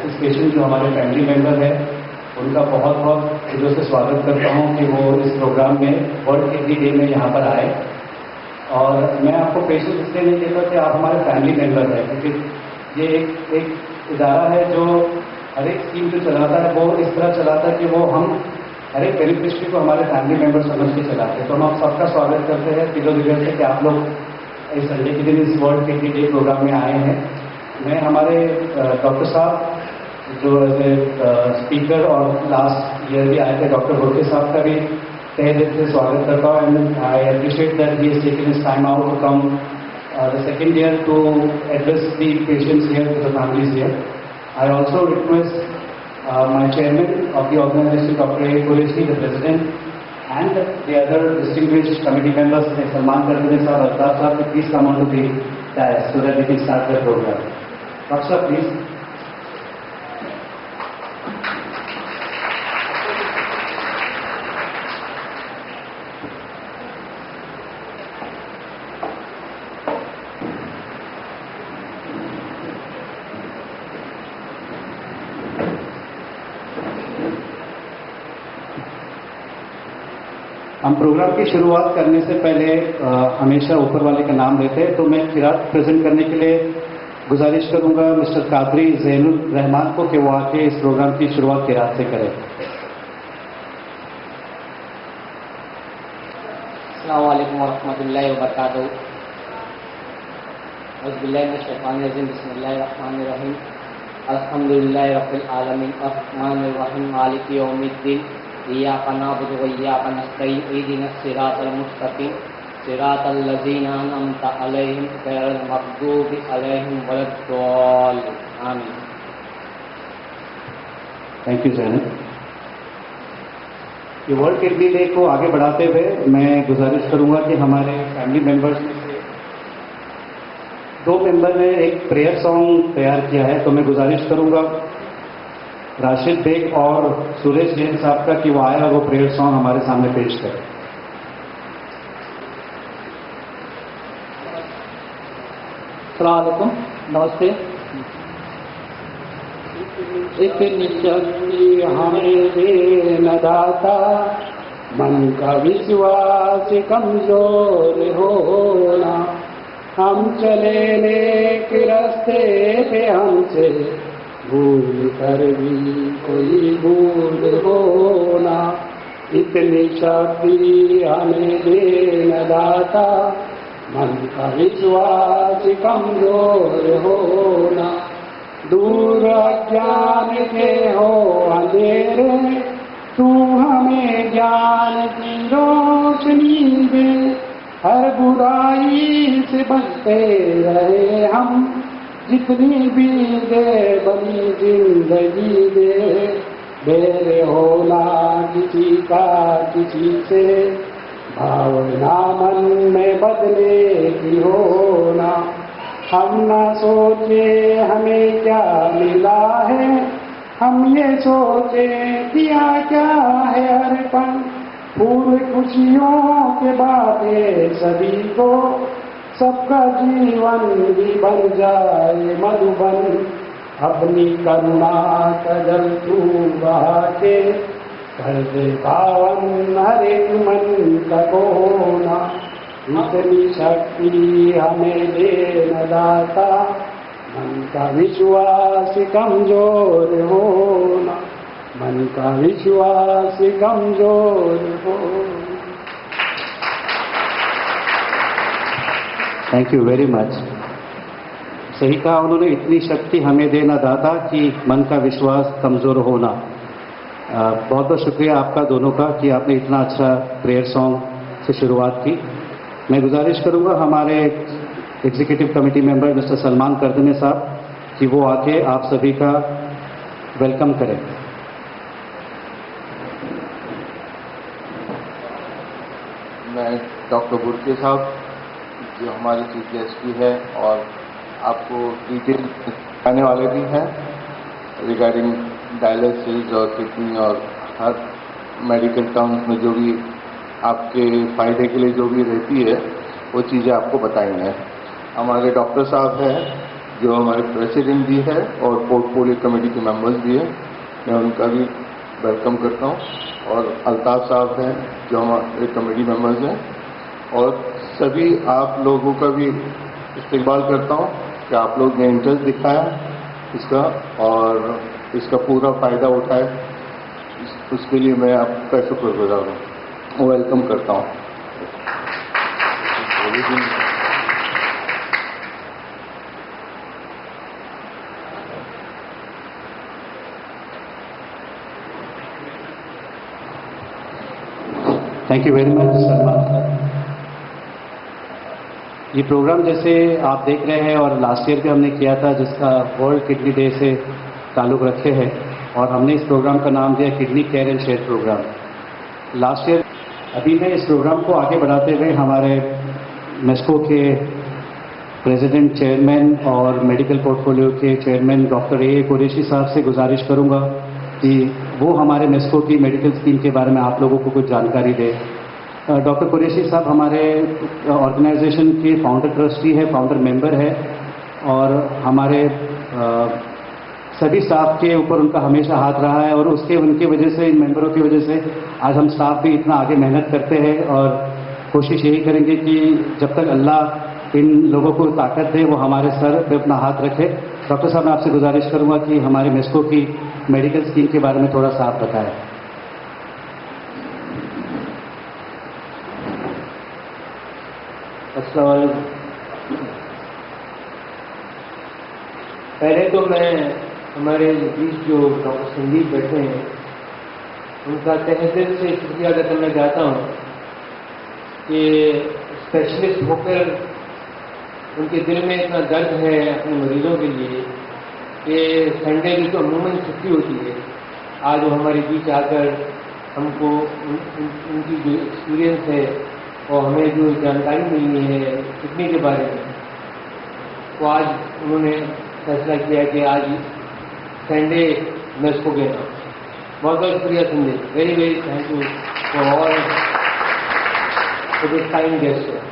Dialysis patient जो हमारे family member है, उनका बहुत बहुत दिलों से स्वागत करता हूँ कि वो इस प्रोग्राम में वर्ल्ड किडनी डे में यहाँ पर आए। और मैं आपको पेशेंट इसलिए नहीं देता कि आप हमारे फैमिली मेम्बर हैं, क्योंकि ये एक इदारा है जो हर एक स्कीम जो चलाता है वो इस तरह चलाता है कि वो हम हर एक बेनिफिशरी को हमारे फैमिली मेम्बर समझ के चलाते हैं। तो हम आप सबका स्वागत करते हैं दिलों दिल से कि आप लोग इस संडे के दिन इस वर्ल्ड किडनी डे प्रोग्राम में आए हैं। मैं हमारे डॉक्टर साहब जो एज ए स्पीकर और लास्ट ईयर भी आए थे, डॉक्टर भोटे साहब का भी तहे दिल से स्वागत करता हूँ। And I appreciate that he has taken his time out to come the second year to address the patients here, the families here. I also request my chairman of the organization, Dr. A. Qureshi, the president, and the other distinguished committee members, like Salman Kardane sir, Altaf sir, to please come on to the dais so that we can start the program. Dr. Sir, please. हम programme की शुरुआत करने से पहले हमेशा ऊपर वाले का नाम लेते हैं, तो मैं खिरात प्रेजेंट करने के लिए गुजारिश करूंगा मिस्टर कादरी ज़ैनुल रहमान को कि वो आके इस प्रोग्राम की शुरुआत खिरात से करें। अस्सलामु अलैकुम वरहमतुल्लाहि वबरकातुहू। औज़ुबिल्लाहि मिनश शैतानिर रजीम, बिस्मिल्लाहिर रहमानिर रहीम। अल्हम्दुलिल्लाहि रब्बिल आलमीन, अर्रहमानिर रहीम, मालिकि यौमिद्दीन, इय्याका नअबुदु व इय्याका नस्तईन, इहदिनस सिरातल मुस्तकीम, सिरातल लज़ीना अनअमता अलैहिम, गैरिल मग़दूबि अलैहिम वलद्दॉल्लीन। आमीन। Thank you Zainab. ये वर्ल्ड किडनी डे को आगे बढ़ाते हुए मैं गुजारिश करूंगा कि हमारे फैमिली मेंबर्स में से 2 मेंबर ने एक प्रेयर सॉन्ग तैयार किया है, तो मैं गुजारिश करूंगा राशिद बेग और सुरेश जैन साहब का कि वो आए और वो प्रेयर सॉन्ग हमारे सामने पेश करें। अस्सलाम वालेकुम, नमस्ते। इतनी शक्ति हमें दे न दाता, मन का विश्वास कमजोर होना, हम चले नेक रास्ते पे हमसे भूल कर भी कोई भूल होना, इतनी शक्ति हमें दे न दाता, मन का विश्वास कमजोर होना, दूर अज्ञान के हो अंधेरे, तू हमें ज्ञान की रोशनी दे, हर बुराई से बचते रहे हम, जितनी भी दे बनी जिंदगी दे, बेरे होना किसी का किसी से, भावना मन में बदले की होना, हम ना सोचे हमें क्या मिला है, हम ये सोचे किया क्या है हर पल, पूरी खुशियों के बातें सभी को, सबका जीवन भी बन जाए मधुबन, अपनी करुणा का जल तू बहा के, कर दे पावन हर एक मन का कोना, इतनी शक्ति हमें दे न दाता, मन का विश्वास कमजोर होना, मन का विश्वास कमजोर होना। Thank you very much. सही कहा उन्होंने, इतनी शक्ति हमें देना दाता कि मन का विश्वास कमजोर होना। बहुत बहुत शुक्रिया आपका दोनों का कि आपने इतना अच्छा प्रेयर सॉन्ग से शुरुआत की। मैं गुजारिश करूंगा हमारे executive committee member mister Salman Kardane साहब कि वो आके आप सभी का वेलकम करें। मैं डॉक्टर बुर्के साहब जो हमारे चीफ गेस्ट भी है और आपको डिटेल आने वाले भी हैं रिगार्डिंग डायलिसिस और किडनी और हर मेडिकल टर्म्स में जो भी आपके फायदे के लिए जो भी रहती है वो चीज़ें आपको बताएंगे। हमारे डॉक्टर साहब हैं जो हमारे प्रेसिडेंट भी है और पोर्टफोलियो कमेटी के मेंबर्स भी हैं, मैं उनका भी वेलकम करता हूं। और अल्ताफ साहब हैं जो हमारे कमेटी मेंबर्स हैं, और सभी आप लोगों का भी इस्तेमाल करता हूं कि आप लोग ने इंटरेस्ट दिखाया इसका और इसका पूरा फायदा उठाए, उसके लिए मैं आपका शुक्रगुजार हूँ, वेलकम करता हूँ। Thank you very much Salman. ये प्रोग्राम जैसे आप देख रहे हैं और लास्ट ईयर भी हमने किया था, जिसका वर्ल्ड किडनी डे से ताल्लुक़ रखे हैं, और हमने इस प्रोग्राम का नाम दिया kidney care and share program last year. अभी मैं इस प्रोग्राम को आगे बढ़ाते हुए हमारे मेस्को के प्रेसिडेंट, चेयरमैन और मेडिकल पोर्टफोलियो के चेयरमैन डॉक्टर ए कुरैशी साहब से गुजारिश करूंगा कि वो हमारे मेस्को की मेडिकल स्कीम के बारे में आप लोगों को कुछ जानकारी दे। डॉक्टर कुरैशी साहब हमारे ऑर्गेनाइजेशन के फाउंडर ट्रस्टी है, फाउंडर मेंबर है, और हमारे सभी स्टाफ के ऊपर उनका हमेशा हाथ रहा है, और उनकी वजह से, इन मेंबरों की वजह से आज हम स्टाफ भी इतना आगे मेहनत करते हैं, और कोशिश यही करेंगे कि जब तक अल्लाह इन लोगों को ताकत दे वो हमारे सर पे अपना हाथ रखे। डॉक्टर साहब, मैं आपसे गुजारिश करूंगा कि हमारे मेस्को की मेडिकल स्कीम के बारे में थोड़ा सा आप बताएं। अस्सलाम वालेकुम। पहले तो मैं हमारे बीच जो डॉक्टर संदीप बैठे हैं उनका तहे दिल से शुक्रिया अदा करना चाहता हूँ कि स्पेशलिस्ट होकर उनके दिल में इतना दर्द है अपने मरीजों के लिए कि संडे की तो अमूमन छुट्टी होती है, आज वो हमारे बीच आकर हमको उनकी जो एक्सपीरियंस है और हमें जो जानकारी मिली है किडनी के बारे में, तो आज उन्होंने फैसला किया कि आज संडे मेस्को के नाम। बहुत बहुत शुक्रिया Sanjay, very very thank you for all for this kind gesture.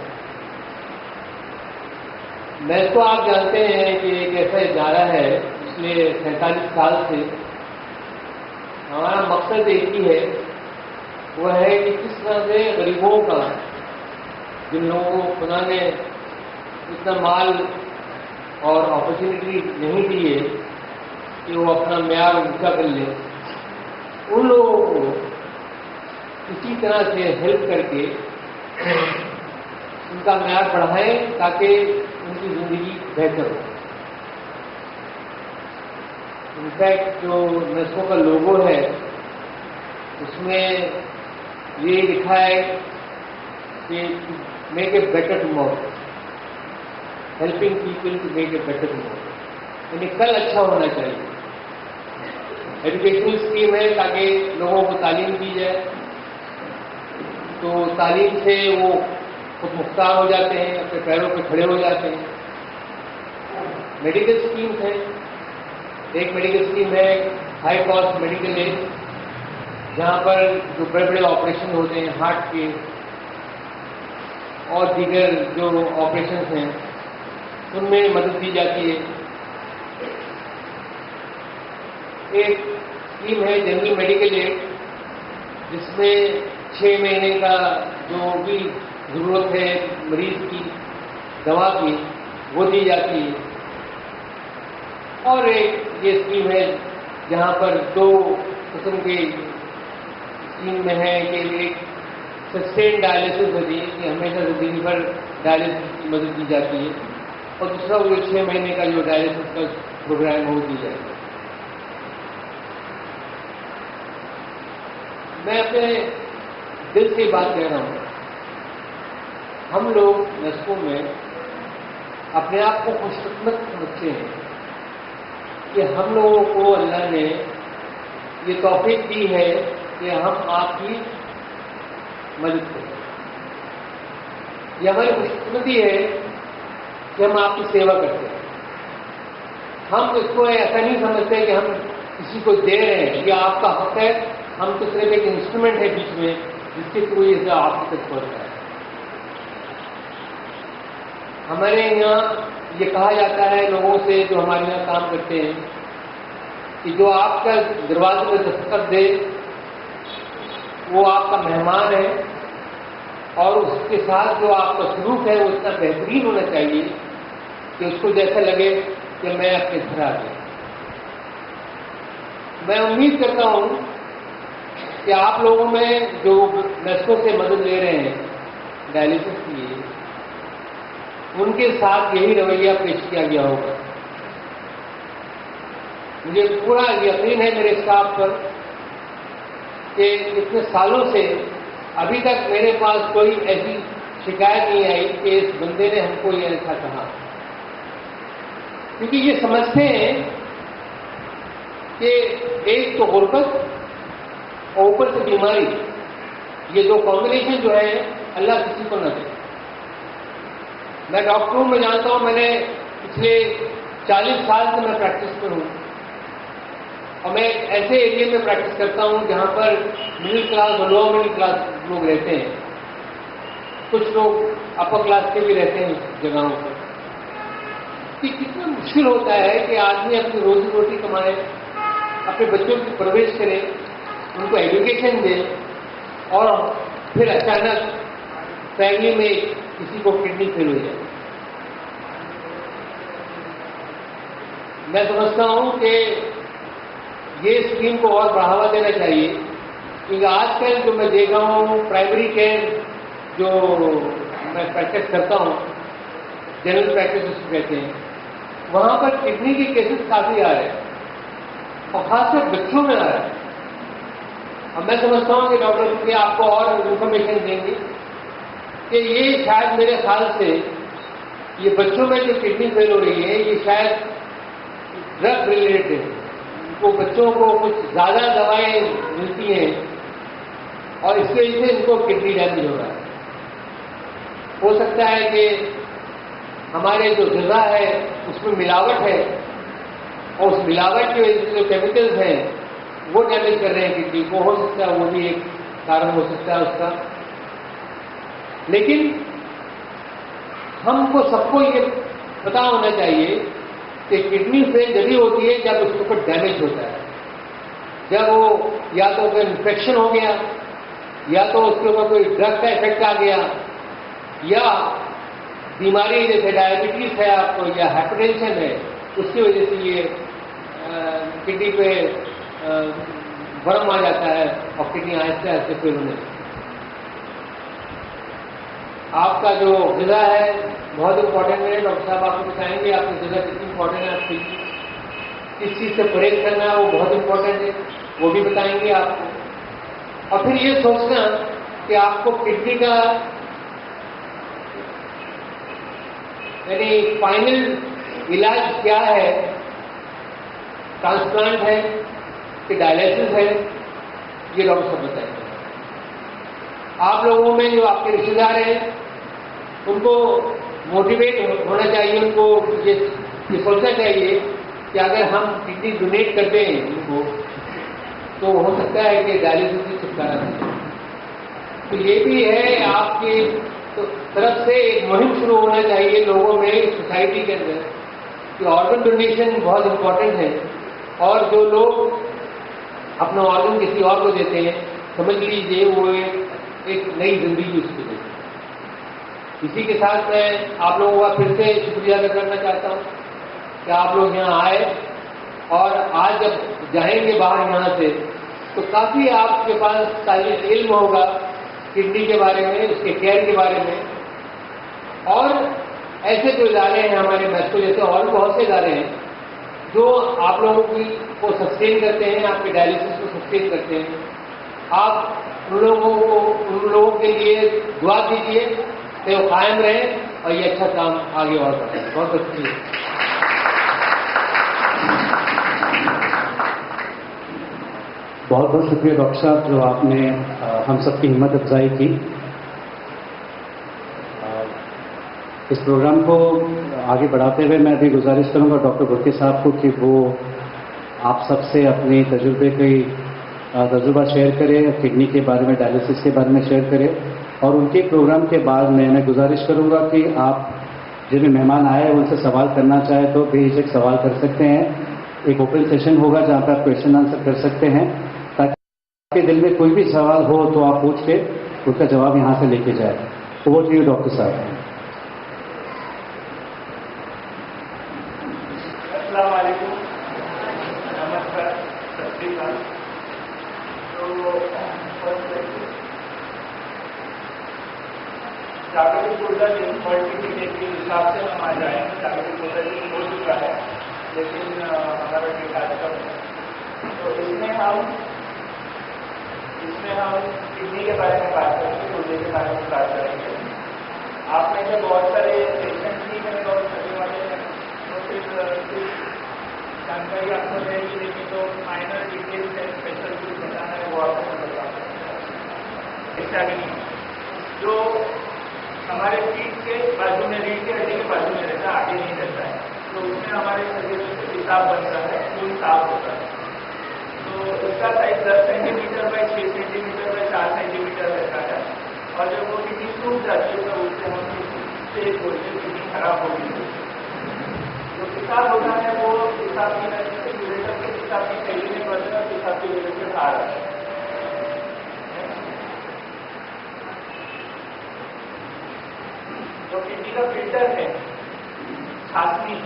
मेस्को आप जानते हैं कि एक ऐसा इदारा है, पिछले 47 साल से हमारा मकसद एक ही है, वो है कि किस तरह से गरीबों का, जिन लोगों को खुदा ने इतना माल और अपॉर्चुनिटी नहीं दी है कि वो अपना म्यार ऊंचा कर ले, उन लोगों को किसी तरह से हेल्प करके उनका म्यार बढ़ाएं ताकि उनकी ज़िंदगी बेहतर हो। इनफैक्ट जो मेस्को का लोगो है उसमें ये लिखा है कि make a better tomorrow, helping people to make a better tomorrow, यानी कल अच्छा होना चाहिए। एजुकेशनल स्कीम है ताकि लोगों को तालीम दी जाए, तो तालीम से वो खुद मुख्तार हो जाते हैं, अपने पैरों पे खड़े हो जाते हैं। मेडिकल स्कीम्स हैं, एक मेडिकल स्कीम है हाई कॉस्ट मेडिकल एड, जहाँ पर जो बड़े बड़े ऑपरेशन होते हैं हार्ट के और दीगर जो ऑपरेशंस हैं उनमें मदद दी जाती है। एक स्कीम है जनरल मेडिकल एड, जिसमें 6 महीने का जो भी ज़रूरत है मरीज की दवा की वो दी जाती है। और एक ये स्कीम है जहाँ पर 2 किस्म की स्कीम में है कि एक सस्टेन डायलिसिस होती है कि हमेशा जिंदगी भर डायलिसिस की मदद दी जाती है, और दूसरा वो 6 महीने का जो डायलिसिस का प्रोग्राम है वो दी जाएगा। मैं अपने दिल से बात कह रहा हूँ, हम लोग मेस्को में अपने आप को खुशकिस्मत समझते हैं कि हम लोगों को अल्लाह ने ये तौफीक दी है कि हम आपकी मदद करें। ये हमारी खुशकिस्मती है कि हम आपकी सेवा करते हैं। हम इसको ऐसा नहीं समझते कि हम किसी को दे रहे हैं, ये आपका हक है, हम तो सिर्फ एक इंस्ट्रूमेंट है बीच में जिसके थ्रू ये आपकी तक पहुंचता है। हमारे यहाँ ये कहा जाता है लोगों से जो हमारे यहाँ काम करते हैं कि जो आपका दरवाजे में दस्तखत दे वो आपका मेहमान है, और उसके साथ जो आपका सलूक है वो इतना बेहतरीन होना चाहिए कि उसको जैसा लगे कि मैं अपने घर आ गया। मैं उम्मीद करता हूं कि आप लोगों में जो नर्सों से मदद ले रहे हैं डायलिसिस के लिए, उनके साथ यही रवैया पेश किया गया होगा। मुझे पूरा यकीन है मेरे स्टाफ पर कि इतने सालों से अभी तक मेरे पास कोई ऐसी शिकायत नहीं आई कि इस बंदे ने हमको ये ऐसा कहा, क्योंकि ये समझते हैं कि एक तो गुर्बत और ऊपर से बीमारी, ये दो कॉम्बिनेशन जो है अल्लाह किसी को न दे। मैं डॉक्टरों में जानता हूं, मैंने पिछले 40 साल से मैं प्रैक्टिस में हूं, और मैं एक ऐसे एरिया में प्रैक्टिस करता हूं जहां पर मिडिल क्लास और लोअर मिडिल क्लास लोग रहते हैं, कुछ लोग अपर क्लास के भी रहते हैं उस जगहों पर। कि कितना मुश्किल होता है कि आदमी अपनी रोजी रोटी कमाए, अपने बच्चों की परवरिश करे, उनको एजुकेशन दे, और फिर अचानक फैमिली में किसी को किडनी फेल हो जाए। मैं समझता हूं कि ये स्कीम को और बढ़ावा देना चाहिए, क्योंकि आजकल जो मैं देख रहा हूं प्राइमरी केयर जो मैं प्रैक्टिस करता हूं, जनरल प्रैक्टिस उसको कहते हैं, वहां पर किडनी के केसेस काफी आ रहे हैं, और खासकर बच्चों में आ रहे हैं। अब मैं समझता हूं कि डॉक्टर जी आपको और इन्फॉर्मेशन देंगे कि ये शायद मेरे ख्याल से ये बच्चों में जो किडनी फेल हो रही है ये शायद ड्रग रिलेटेड है। वो बच्चों को कुछ ज्यादा दवाएं मिलती हैं और इसकी वजह से इनको किडनी डैमेज हो रहा है। हो सकता है कि हमारे जो ग़िज़ा है उसमें मिलावट है, और उस मिलावट की वजह से जो केमिकल्स हैं वो डैमेज कर रहे हैं किडनी को। हो सकता है वो भी एक कारण हो सकता है उसका। लेकिन हमको सबको ये पता होना चाहिए कि किडनी फेल जब ही होती है जब उसके ऊपर डैमेज होता है, जब वो या तो कोई इन्फेक्शन हो गया, या तो उसके ऊपर कोई ड्रग का इफेक्ट आ गया, या बीमारी जैसे डायबिटीज है आपको या हाइपरटेंशन है, उसकी वजह से ये किडनी पे बर्म आ जाता है और किडनी आहिस्ते आहिस्ते फेल होने लगती है। आपका जो ग़िज़ा है बहुत इंपॉर्टेंट है। डॉक्टर साहब आपको बताएंगे आपकी ग़िज़ा कितनी इंपॉर्टेंट है, आपके लिए किस चीज़ से परहेज करना है वो बहुत इंपॉर्टेंट है, वो भी बताएंगे आपको। और फिर ये सोचना कि आपको किडनी का यानी फाइनल इलाज क्या है, ट्रांसप्लांट है कि डायलिसिस है, ये डॉक्टर साहब बताएंगे। आप लोगों में जो आपके रिश्तेदार हैं उनको मोटिवेट होना चाहिए, उनको ये सोचना चाहिए कि अगर हम किडनी डोनेट करते हैं उनको तो हो सकता है कि डायलिसिस से छुटकारा मिले। तो ये भी है आपकी तरफ से एक मुहिम शुरू होना चाहिए लोगों में, सोसाइटी के अंदर, कि ऑर्गन डोनेशन बहुत इंपॉर्टेंट है, और जो लोग अपना ऑर्गन किसी और को देते हैं समझ लीजिए वो एक नई जिंदगी उसको देते हैं। इसी के साथ मैं आप लोगों का फिर से शुक्रिया अदा करना चाहता हूँ कि आप लोग यहाँ आए, और आज जब जाएंगे बाहर यहाँ से तो काफ़ी आपके पास तालीम इल्म होगा किडनी के बारे में, उसके केयर के बारे में। और ऐसे जो इदारे हैं हमारे मैस्को जैसे और भी बहुत से इदारे हैं जो आप लोगों को सस्टेन करते हैं, आपके डायलिसिस को सस्टेन करते हैं। आप उन लोगों के लिए दुआ कीजिए कि वो कायम रहे और ये अच्छा काम आगे और बढ़े। बहुत बहुत शुक्रिया। बहुत बहुत शुक्रिया डॉक्टर साहब जो आपने हम सबकी हिम्मत अफजाई की। इस प्रोग्राम को आगे बढ़ाते हुए मैं भी गुजारिश करूंगा डॉक्टर बुर्की साहब को कि वो आप सबसे अपनी तजुर्बा शेयर करें, किडनी के बारे में, डायलिसिस के बारे में शेयर करें। और उनके प्रोग्राम के बाद मैं गुजारिश करूंगा कि आप जिन भी मेहमान आए हैं उनसे सवाल करना चाहे तो बेझिझक सवाल कर सकते हैं। एक ओपन सेशन होगा जहाँ पर आप क्वेश्चन आंसर कर सकते हैं, ताकि आपके दिल में कोई भी सवाल हो तो आप पूछ के उसका जवाब यहाँ से लेके जाए। ओवर टू यू डॉक्टर साहब। अस्सलाम वालेकुम, नमस्कार, सत श्री अकाल। तो जागतिक ऊर्जा दिन वर्ल्ड डे के हिसाब से हम आ जाए। जागतिक ऊर्जा दिन हो चुका है, लेकिन हमारा डे कार्यक्रम है, तो इसमें हम किडनी के बारे में बात करेंगे, गुर्दे के बारे में बात करेंगे। आप में से बहुत सारे पेशेंट भी मेरे और सभी वाले हैं, तो फिर जानकारी आपको रहेगी, लेकिन जो माइनर डिटेल्स है, स्पेशल कुछ बताना है, वो आपको बता ऐसा भी नहीं जो हमारे पीठ के बाजू में, रीढ़ की हड्डी के बाजू में रहता है, आगे नहीं रहता है, तो उसमें हमारे शरीर से पेशाब बनता है, खून साफ होता है। तो उसका size 10 centimetre by 6 centimetre by 4 centimetre रहता है, और जब वो किडनी टूट जाती है तो उससे हम किडनी किडनी खराब हो गई। जो पेशाब होता है वो पेशाब की वजह से यूरेटर के पेशाब की थैली में बढ़ता है, पेशाब की वजह से बाहर आता है। जो किडनी का फिल्टर है, छाछनी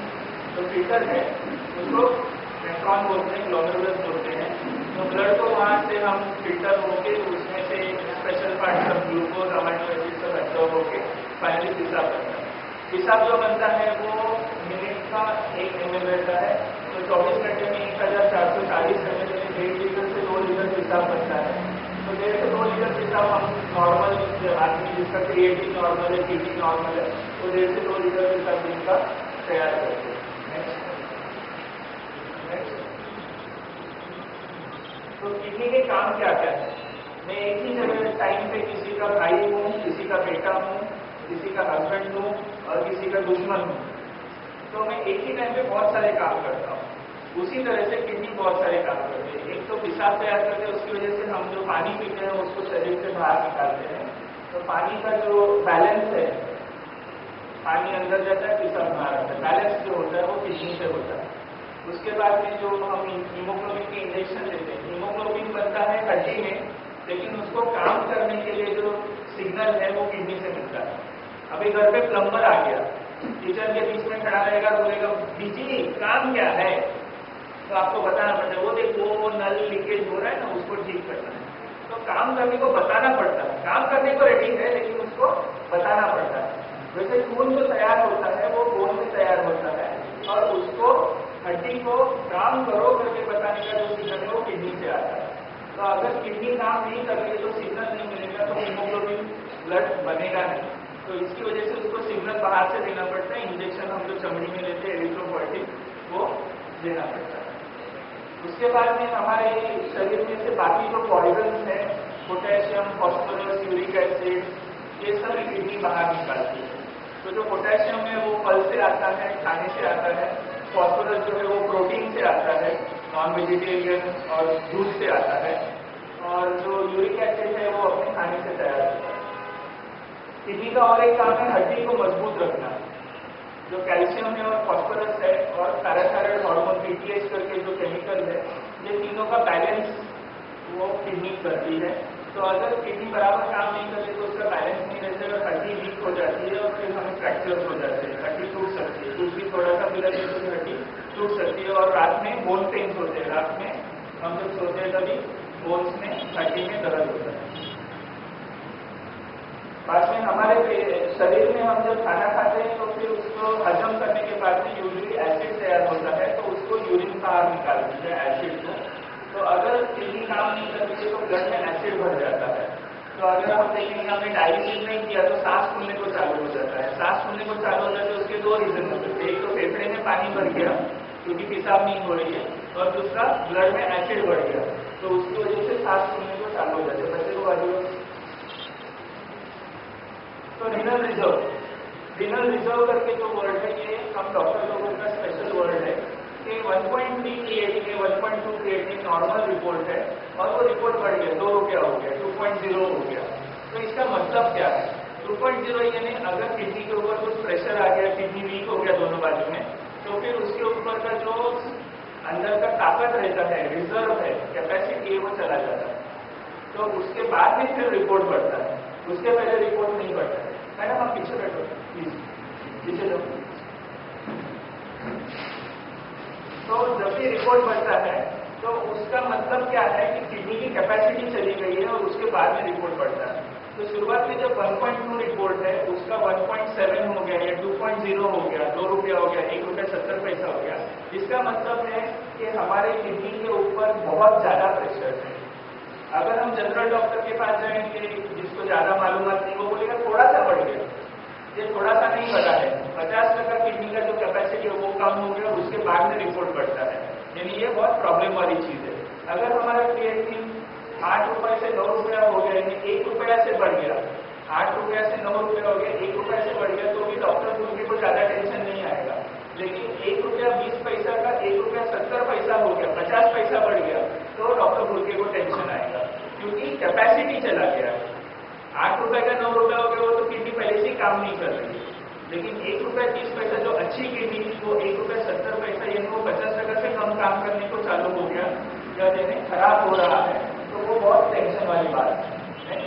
जो फिल्टर है, उसको नेफ्रॉन बोलते हैं, ग्लोमेरुलस बोलते हैं। तो ब्लड को वहाँ से हम फिल्टर होके उसमें से स्पेशल पार्ट सब ग्लूकोज, अमाइनो एसिड सब एब्जॉर्ब होके फाइनली पेशाब बनता है। पेशाब जो बनता है वो मिनट का 1 ml रहता है, तो 24 घंटे में 1440 ml में 1.5 लीटर से 2 लीटर पेशाब बनता है। तो 1.5 से 2 लीटर पेशाब हम नॉर्मल आदमी जिसका क्रिएटिन नॉर्मल है, किडनी नॉर्मल है, तो 1.5 से 2 लीटर पेशाब दिन का तैयार करते हैं। तो किडनी के काम क्या क्या है? मैं एक ही जगह टाइम पे किसी का भाई हूँ, किसी का बेटा हूँ, किसी का हस्बैंड हूँ और किसी का दुश्मन हूँ, तो मैं एक ही टाइम पे बहुत सारे काम करता हूँ। उसी तरह से किडनी बहुत सारे काम करते हैं। एक तो पेशाब तैयार करते हैं, उसकी वजह से हम जो पानी पीते हैं उसको शरीर से बाहर निकालते हैं। तो पानी का जो बैलेंस है, पानी अंदर जाता है, पेशाब बाहर आता है, बैलेंस जो होता है वो किडनी से होता है। उसके बाद में जो हम हीमोग्लोबिन के इंजेक्शन लेते हैं, हीमोग्लोबिन बनता है हड्डी में, लेकिन उसको काम करने के लिए जो सिग्नल है वो किडनी से मिलता है। अभी घर पे प्लम्बर आ गया, किचन के बीच में खड़ा रहेगा, बोलेगा बिजली काम क्या है, तो आपको बताना पड़ता है, वो देखो वो नल लीकेज हो रहा है ना, उसको ठीक करना है। तो काम करने को बताना पड़ता है, काम करने को रेडी है लेकिन उसको बताना पड़ता है। वैसे खून जो तैयार होता है वो बोन में तैयार होता है, और उसको हड्डी को काम करो करके बताने का जो सिग्नल है वो किडनी से आता है। तो अगर किडनी काम नहीं कर रही तो सिग्नल नहीं मिलेगा, तो हीमोग्लोबिन ब्लड बनेगा नहीं। तो इसकी वजह से उसको सिग्नल बाहर से देना पड़ता है। इंजेक्शन हम जो चमड़ी में लेते हैं एरिथ्रोपोएटिन, वो देना पड़ता है। उसके बाद में हमारे शरीर में से बाकी जो पॉइजन है, पोटेशियम, फॉस्फोरस, यूरिक एसिड, ये सब किडनी बाहर निकालती है। तो जो पोटेशियम है वो फल से आता है, खाने से आता है। फॉस्फोरस जो है वो प्रोटीन से आता है, नॉन वेजिटेरियन और दूध से आता है। और जो यूरिक एसिड है वो अपने खाने से तैयार होता है। किडनी का और एक काम है हड्डी को मजबूत रखना। जो कैल्शियम है और फॉस्फोरस है और पैराथायरॉइड हार्मोन पीटीएच करके जो केमिकल है, ये तीनों का बैलेंस वो किडनी करती है। तो अगर किडनी बराबर काम नहीं करे तो उसका बैलेंस नहीं रहता है, हड्डी वीक हो जाती है और फिर हमें फ्रैक्चर हो जाते हैं, हड्डी टूट सकती है, कुछ भी थोड़ा सा मिला तो हड्डी टूट सकती है। और रात में बोन पेन्स होते हैं, रात में हम जब सोते हैं तभी बोन्स में, हड्डी में दर्द होता है। बाद में हमारे शरीर में हम जब खाना खाते हैं तो फिर उसको हजम करने के बाद में यूरिक एसिड तैयार होता है, तो उसको यूरिन बाहर निकालती है एसिड को। तो अगर किडनी काम नहीं करती है तो ब्लड में एसिड भर जाता है। तो अगर हम देखेंगे हमने डायलिसिस नहीं किया तो सांस फूलने को चालू हो जाता है। सांस फूलने को चालू हो जाता है, उसके 2 रीजन हो सकते हैं। एक तो फेफड़े में पानी भर गया क्योंकि पेशाब नहीं हो रही है, और दूसरा ब्लड में एसिड बढ़ गया, तो उसकी वजह से सांस फूलने को चालू हो जाता है। बच्चे को बाजू तो रीनल रिजर्व करके जो वर्ड है, ये हम डॉक्टर लोगों का स्पेशल वर्ड है कि 1.3 क्रिएटिनिन, 1.2 क्रिएटिनिन नॉर्मल रिपोर्ट है, और वो रिपोर्ट बढ़ गया, 2 रुपया हो गया, 2.0 हो गया। तो इसका मतलब क्या है? 2.0 यानी अगर किडनी के ऊपर कुछ प्रेशर आ गया, किडनी वीक हो गया दोनों बाजू में, तो फिर उसके ऊपर का जो अंदर का ताकत रहता है, रिजर्व है, कैपेसिटी है, वो चला जाता है। तो उसके बाद में फिर रिपोर्ट बढ़ता है, उसके पहले रिपोर्ट नहीं बढ़ता है। मैडम आप पीछे बैठो प्लीज, पीछे जाओ। तो जब भी रिपोर्ट बढ़ता है तो उसका मतलब क्या है कि किडनी की कैपेसिटी चली गई है और उसके बाद में रिपोर्ट बढ़ता है। तो शुरुआत में जब 1.2 रिपोर्ट है उसका 1.7 हो गया या 2.0 हो गया, 2 रुपया हो गया, 1 रुपया 70 पैसा हो गया। इसका मतलब है कि हमारे किडनी के ऊपर बहुत ज्यादा प्रेशर है। अगर हम जनरल डॉक्टर के पास जाएंगे, जिसको ज्यादा मालूमात नहीं, वो बोलेगा थोड़ा सा बढ़ गया। ये थोड़ा सा नहीं बढ़ा है, 50% किडनी का जो कैपेसिटी है वो कम हो गया, उसके बाद में रिपोर्ट बढ़ता है। यानी ये बहुत प्रॉब्लम वाली चीज है। अगर हमारा क्रिएटिनिन 8 रुपए से 9 रुपया हो गया, यानी 1 रुपया से बढ़ गया, 8 रुपया से 9 रुपया हो गया, 1 रुपया से बढ़ गया, तो भी डॉक्टर दूसरे को ज्यादा टेंशन नहीं आएगा। लेकिन 1 रुपया 20 पैसा का 1 रुपया 70 पैसा हो गया, 50 पैसा बढ़ गया, तो डॉक्टर भूलके को टेंशन आएगा, क्योंकि कैपेसिटी चला गया है। 8 रुपए का 9 रुपया हो गया, वो तो किडनी पहले से काम नहीं कर रही है। लेकिन 1 रुपया 30 पैसा जो अच्छी किडनी थी, वो 1 रुपया 70 पैसा, यानी वो 50% से कम काम करने को चालू हो गया, या यानी खराब हो रहा है, तो वो बहुत टेंशन वाली बात है।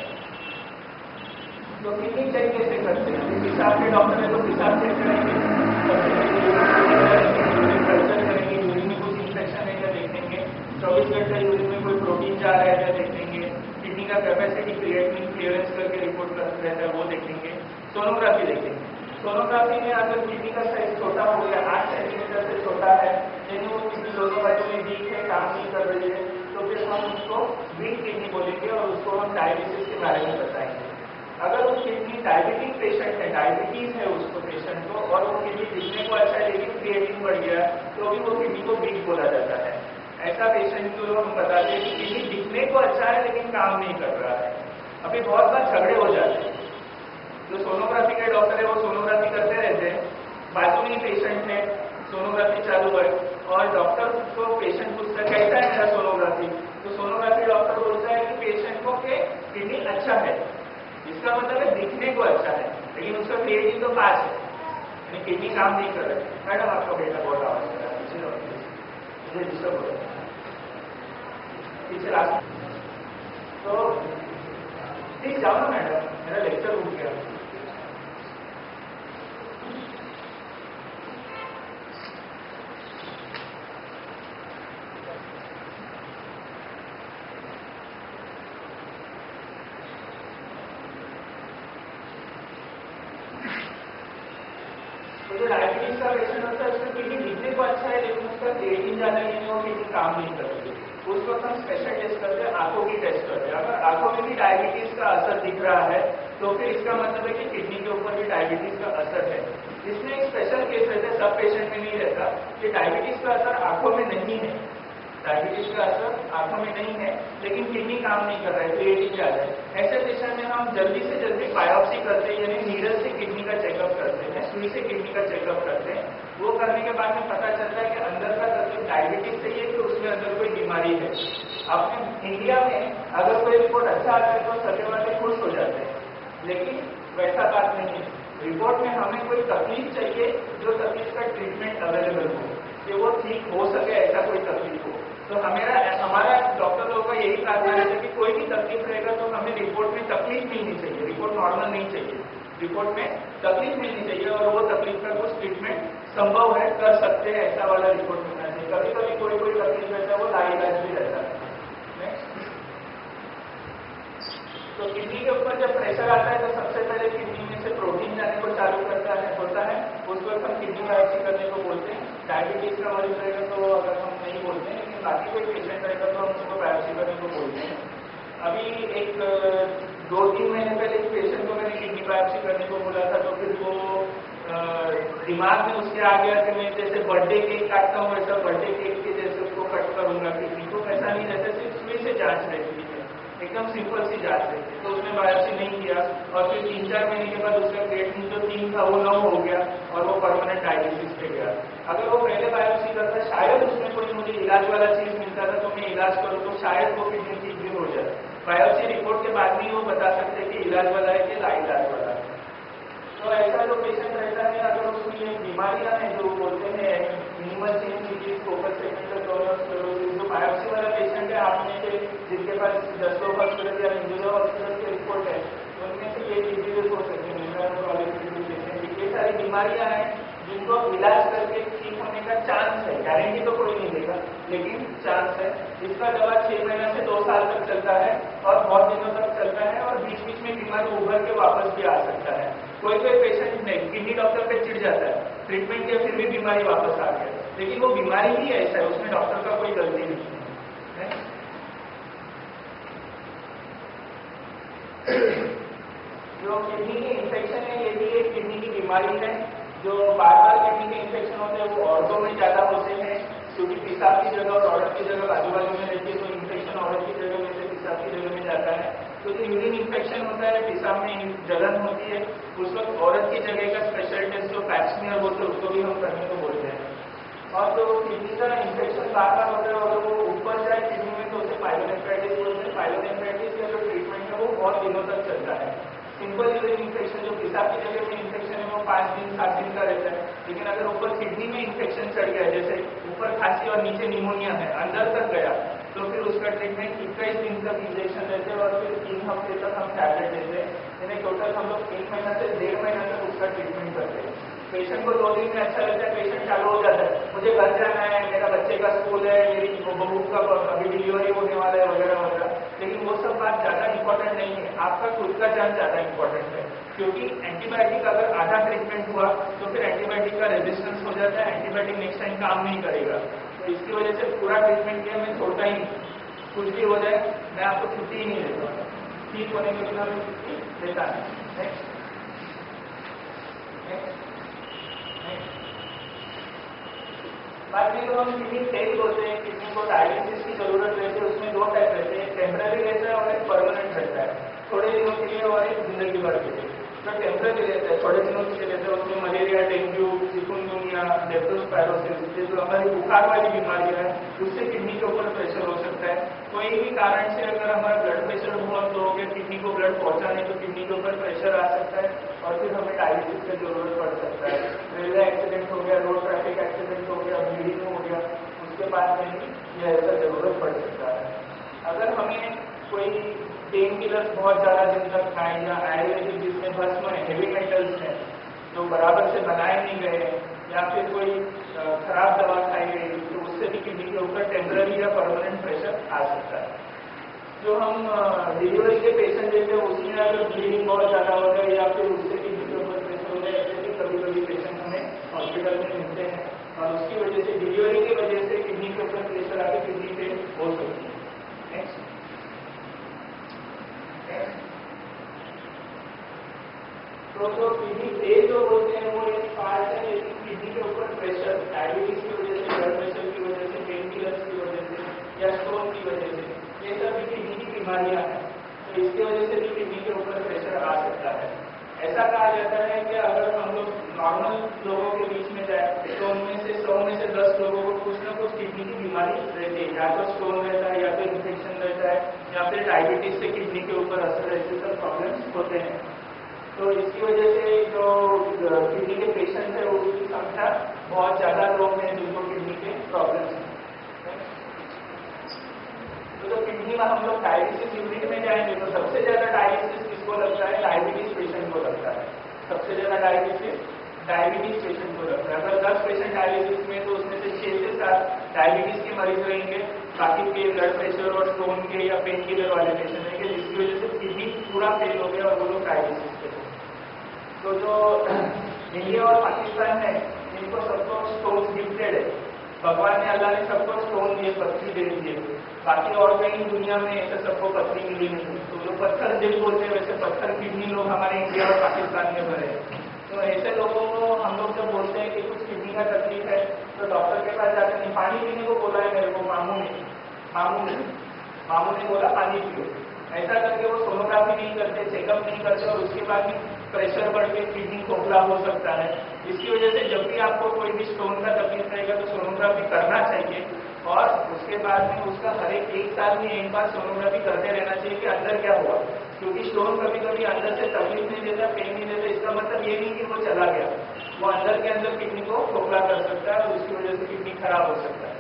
तो किडनी चेक कैसे करते हैं? पेशाब के डॉक्टर है तो पेशाब चेक करेंगे, कल्चर करेंगे, यूरिन में कुछ इंफेक्शन है क्या देखेंगे, 24 घंटे यूरिन में कोई प्रोटीन जा रहा है क्या देखेंगे, किडनी का कैपेसिटी क्रिएटिनिन क्लियरेंस करके रिपोर्ट करता है वो देखेंगे, सोनोग्राफी देखेंगे। सोनोग्राफी में अगर किडनी का साइज छोटा हो गया, 8 सेंटीमीटर से छोटा है, यानी वो किडनी दोनों बाजू में वीक है, काम नहीं कर रही है, तो फिर हम उसको वीक किडनी बोलेंगे और उसको हम डायलिसिस के बारे में बताएंगे। अगर वो किडनी डायबिटिक पेशेंट है, डायबिटीज है उसको पेशेंट को, और वो किडनी दिखने को अच्छा है लेकिन क्रिएटिनिन बढ़ गया, तो भी वो किडनी को वीक बोला जाता है। ऐसा पेशेंट को हम बताते हैं कि किडनी दिखने को अच्छा है लेकिन काम नहीं कर रहा है। अभी बहुत बार झगड़े हो जाते हैं, जो सोनोग्राफी के डॉक्टर है वो सोनोग्राफी करते रहते हैं, बाजू में पेशेंट है, सोनोग्राफी चालू है, और डॉक्टर को पेशेंट पूछता है कैसा है मेरा सोनोग्राफी, तो सोनोग्राफी डॉक्टर बोलता है कि पेशेंट को के किडनी अच्छा है, इसका मतलब है दिखने को अच्छा है, लेकिन उसका क्रिएटिनिन तो 5 है, यानी किडनी काम नहीं कर रहा है। मैडम आपका बेटा बहुत आवाज कर रहा है, पीछे मुझे डिस्टर्ब हो रहा है, पीछे लास्ट। तो प्लीज जाओ ना मैडम, मेरा लेक्चर रुक गया। तो जो डायबिटीज का पेशेंट होता है उसका किडनी दिखने को अच्छा है लेकिन उसका क्रिएटिनिन ज्यादा है, वो किडनी काम नहीं कर रही है, उस वक्त हम स्पेशल टेस्ट करते हैं, आंखों की टेस्ट करते हैं। अगर आंखों में भी डायबिटीज का असर दिख रहा है तो फिर इसका मतलब है कि किडनी के ऊपर भी डायबिटीज का असर है। इसमें एक स्पेशल केस रहता है, सब पेशेंट में नहीं रहता, कि डायबिटीज का असर आंखों में नहीं है, डायबिटीज का असर आंखों में नहीं है लेकिन किडनी काम नहीं कर रहा है, क्रिएटिनिन ज्यादा है। ऐसे पेशेंट में हम जल्दी से जल्दी बायोप्सी करते हैं, यानी नीडल से किडनी का चेकअप करते हैं, सुई से किडनी का चेकअप करते हैं। वो करने के बाद में पता चलता है कि अंदर का तकलीफ डायबिटीज से ही है कि उसमें अंदर कोई बीमारी है। अपने इंडिया में अगर कोई रिपोर्ट अच्छा आता है तो सभी वाले खुश हो जाते हैं, लेकिन वैसा बात नहीं है। रिपोर्ट में हमें कोई तकलीफ चाहिए, जो तकलीफ का ट्रीटमेंट अवेलेबल हो, कि वो ठीक हो सके, ऐसा कोई तकलीफ हो। तो हमारा डॉक्टर लोगों का यही प्रार्थना है कि कोई भी तकलीफ रहेगा तो हमें रिपोर्ट में तकलीफ मिलनी चाहिए, रिपोर्ट नॉर्मल नहीं चाहिए, रिपोर्ट में तकलीफ मिलनी चाहिए और वो तकलीफ का कुछ ट्रीटमेंट संभव है, कर सकते हैं, ऐसा वाला रिपोर्ट मिलना चाहिए। कभी कभी कोई तकलीफ रहता है वो लाइलाज भी रहता है। तो किडनी के ऊपर जब प्रेशर आता है तो सबसे पहले किडनी में से प्रोटीन जाने को चालू होता है, उस वक्त हम किडनी बायोप्सी करने को बोलते हैं। डायबिटीज का मरीज रहेगा तो अगर हम नहीं बोलते हैं, लेकिन बाकी कोई पेशेंट रहेगा तो हम उसको बायोप्सी करने को बोलते हैं। अभी एक 2-3 महीने पहले एक पेशेंट को मैंने किडनी बायोप्सी करने को बोला था, तो फिर वो दिमाग में उसके आ गया कि मैं जैसे बर्थडे केक काटता हूँ वैसा बर्थडे केक के जैसे उसको कट करूंगा किडनी को, ऐसा नहीं रहता, सिर्फ सुई से जांच रहती है, एकदम सिंपल सी जांच रहती है। तो उसने बायोप्सी नहीं किया और फिर 3-4 महीने के बाद उसका क्रिएटिनिन जो 3 था वो 9 हो गया और वो परमानेंट डायलिसिस पे गया। अगर वो पहले बायोप्सी करता शायद उसमें कोई मुझे इलाज वाला चीज मिलता था तो मैं इलाज करूँ तो शायद वो किडनी ठीक भी हो जाए। बायोप्सी रिपोर्ट के बाद में वो बता सकते कि इलाज वाला है कि लाइलाज वाला है। ऐसा जो पेशेंट रहता है, अगर उसमें ये बीमारियां हैं जो बोलते हैं minimal change disease, focus segmental chlorosis, जो बायोप्सी वाला पेशेंट है, आप में से जिसके पास जसलोव हॉस्पिटल या इंदौर हॉस्पिटल की रिपोर्ट है, उनमें से ये डिजीजेस हो सकते हैं। ये सारी बीमारियां हैं जिनको इलाज करके ठीक होने का चांस है, गारंटी तो कोई नहीं देगा, लेकिन चांस है। इसका दवा 6 महीने से 2 साल तक चलता है और बहुत दिनों तक चलता है, और बीच बीच में बीमारी उभर के वापस भी आ सकता है। कोई पेशेंट नहीं, किडनी डॉक्टर पे चिढ़ जाता है, ट्रीटमेंट किया फिर भी बीमारी वापस आ गई, लेकिन वो बीमारी ही ऐसा है, उसमें डॉक्टर का कोई गलती नहीं है। जो किडनी की इन्फेक्शन है, ये भी एक किडनी की बीमारी है। जो बार बार किडनी के इन्फेक्शन होते हैं वो औरतों में ज्यादा होते हैं, क्योंकि पेशाब की जगह और औरत की जगह बाजू बाजू में रहती है, तो इन्फेक्शन औरत की जगह में से पेशाब की जगह में जाता है। तो जो यूरिन इन्फेक्शन होता है, पेशाब में जलन होती है, उस वक्त औरत की जगह का स्पेशल टेस्ट जो पैप्समियर बोलते हैं उसको भी हम करने को बोलते हैं। और जो किडनी का इन्फेक्शन बार बार होता है और वो ऊपर जाए किडनी में, तो उसे पाइलोनेफ्राइटिस बोलते हैं। पाइलोनेफ्राइटिस का जो ट्रीटमेंट है वो बहुत दिनों तक चलता है। सिंपल यूरिन इन्फेक्शन जो पेशाब की जगह में इन्फेक्शन है वो 5 दिन 7 दिन का रहता है, लेकिन अगर ऊपर किडनी में इन्फेक्शन चढ़ गया, जैसे ऊपर खांसी और नीचे निमोनिया है, अंदर तक गया, तो फिर उसका ट्रीटमेंट 21 दिन तक इंजेक्शन देते हैं और फिर 3 हफ्ते तक हम टैबलेट देते हैं। यानी टोटल हम लोग 1 महीना से 1.5 महीना तक उसका ट्रीटमेंट करते हैं। पेशेंट को 2 दिन में अच्छा लगता है, पेशेंट चालू हो जाता है, मुझे घर जाना है, मेरा बच्चे का स्कूल है, मेरी बहू का अभी डिलीवरी होने वाला है, वगैरह वगैरह। लेकिन वो सब बात ज्यादा इंपॉर्टेंट नहीं है, आपका खुद का जान ज्यादा इंपॉर्टेंट है, क्योंकि एंटीबायोटिक अगर आधा ट्रीटमेंट हुआ तो फिर एंटीबायोटिक का रेजिस्टेंस हो जाता है, एंटीबायोटिक नेक्स्ट टाइम काम नहीं करेगा। तो इसकी वजह से पूरा ट्रीटमेंट किया मैं छोड़ता ही नहीं, कुछ भी हो जाए मैं आपको छुट्टी ही नहीं देता, ठीक होने के बिना मैं छुट्टी देता नहीं। बाद में तो हम किडनी फेल बोलते हैं, किडनी को डायलिसिस की जरूरत रहती है। उसमें 2 टाइप रहते हैं, टेम्पररी रहता है और एक परमानेंट रहता है, थोड़े दिनों के लिए और एक जिंदगी भर के लिए। जो टेम्पररी रहता है, थोड़े दिनों के लिए रहता है, उसमें मलेरिया, डेंगू, चिकुनगुनिया, लेप्टोस्पायरोसिस, ये जो हमारी बुखार वाली बीमारियां है, उससे किडनी के ऊपर प्रेशर हो सकता है। कोई भी कारण से अगर हमारा ब्लड प्रेशर बहुत लो हो गया, किडनी को ब्लड पहुंचा नहीं, तो किडनी के ऊपर प्रेशर आ सकता है और फिर हमें डायलिसिस की जरूरत पड़ सकता है। रेलवे एक्सीडेंट हो गया, रोड ट्रैफिक एक्सीडेंट हो गया, ब्लीडिंग हो गया, उसके बाद में यह ऐसा जरूरत पड़ सकता है। अगर हमें कोई पेन किलर्स बहुत ज्यादा दिन तक खाएं, या आयुर्वेदिक जिसमें भस्म है, हेवी मेटल्स हैं जो बराबर से बनाए नहीं गए, या फिर कोई खराब दवा खाई गई, तो उससे भी किडनी के ऊपर टेम्पररी या परमानेंट प्रेशर आ सकता है। जो हम डिलीवरी के पेशेंट देते हैं उसमें अगर ब्लीडिंग बहुत ज्यादा हो जाए या फिर उससे किडनी के ऊपर प्रेशर हो जाए, ऐसे भी कभी कभी पेशेंट हमें हॉस्पिटल में मिलते हैं, और उसकी वजह से डिलीवरी की वजह से किडनी के ऊपर प्रेशर आके किडनी फेल हो सकती है। नेक्स्ट, तो जो किडनी फेल जो बोलते हैं वो एक पार्ट है, लेकिन किडनी के ऊपर प्रेशर डायबिटीज की वजह से, ब्लड प्रेशर की वजह से, पेन किलर्स की वजह से या स्ट्रोक की वजह से, ये सब भी किडनी की बीमारियां हैं, तो इसकी वजह से भी किडनी के ऊपर प्रेशर आ सकता है। ऐसा कहा जाता है कि अगर हम लोग नॉर्मल लोगों के बीच में जाए तो उनमें से 100 में से 10 लोगों को कुछ ना कुछ किडनी की बीमारी रहती है, या तो स्टोन रहता है, या तो इन्फेक्शन रहता है, या फिर डायबिटीज से किडनी के ऊपर असर, ऐसे सब प्रॉब्लम्स होते हैं। तो इसकी वजह से जो किडनी के पेशेंट है उसकी संख्या बहुत ज्यादा लोग हैं जिनको किडनी के प्रॉब्लम्स हैं। तो किडनी में हम लोग डायलिसिस यूनिट में जाएंगे तो सबसे ज्यादा डायलिसिस किसको लगता है? डायबिटीज पेशेंट को लगता है। सबसे ज्यादा डायबिटीज पेशेंट को लगता है। अगर 10 पेशेंट डायलिसिस में तो उसमें से 6 से 7 डायबिटीज के मरीज रहेंगे, बाकी के ब्लड प्रेशर और स्टोन के या पेन किलर वाले पेशेंट रहेंगे, जिसकी वजह से किडनी पूरा फेल हो गया और वो लोग डायलिसिस पे। तो जो इंडिया और पाकिस्तान है इनको सबको स्टोन गिफ्टेड है, भगवान ने, अल्लाह ने सबको स्टोन दिए, पत्थरी दे दिए। बाकी और कहीं दुनिया में ऐसा सबको पत्थरी मिली नहीं। तो जो पत्थर दिल बोलते हैं वैसे पत्थर किडनी लोग हमारे इंडिया और पाकिस्तान में भरे। तो ऐसे लोगों को हम लोग जब बोलते हैं कि कुछ किडनी का तकलीफ है तो डॉक्टर के पास जाकर नहीं, पानी पीने को बोला है मेरे को मामू ने बोला पानी पियो। ऐसा करके वो सोनोग्राफी नहीं करते, चेकअप नहीं करते और उसके बाद भी प्रेशर बढ़ के किडनी खोखला हो सकता है। इसकी वजह से जब भी आपको कोई भी स्टोन का तकलीफ रहेगा तो सोनोग्राफी करना चाहिए, और उसके बाद में उसका हर एक साल में एक बार सोनोग्राफी करते रहना चाहिए कि अंदर क्या हुआ। क्योंकि स्टोन कभी कभी अंदर से तकलीफ नहीं देता, पेन नहीं देता, इसका मतलब ये नहीं कि वो चला गया, वो अंदर के अंदर किडनी को खोखला कर सकता है और उसकी वजह से किडनी खराब हो सकता है।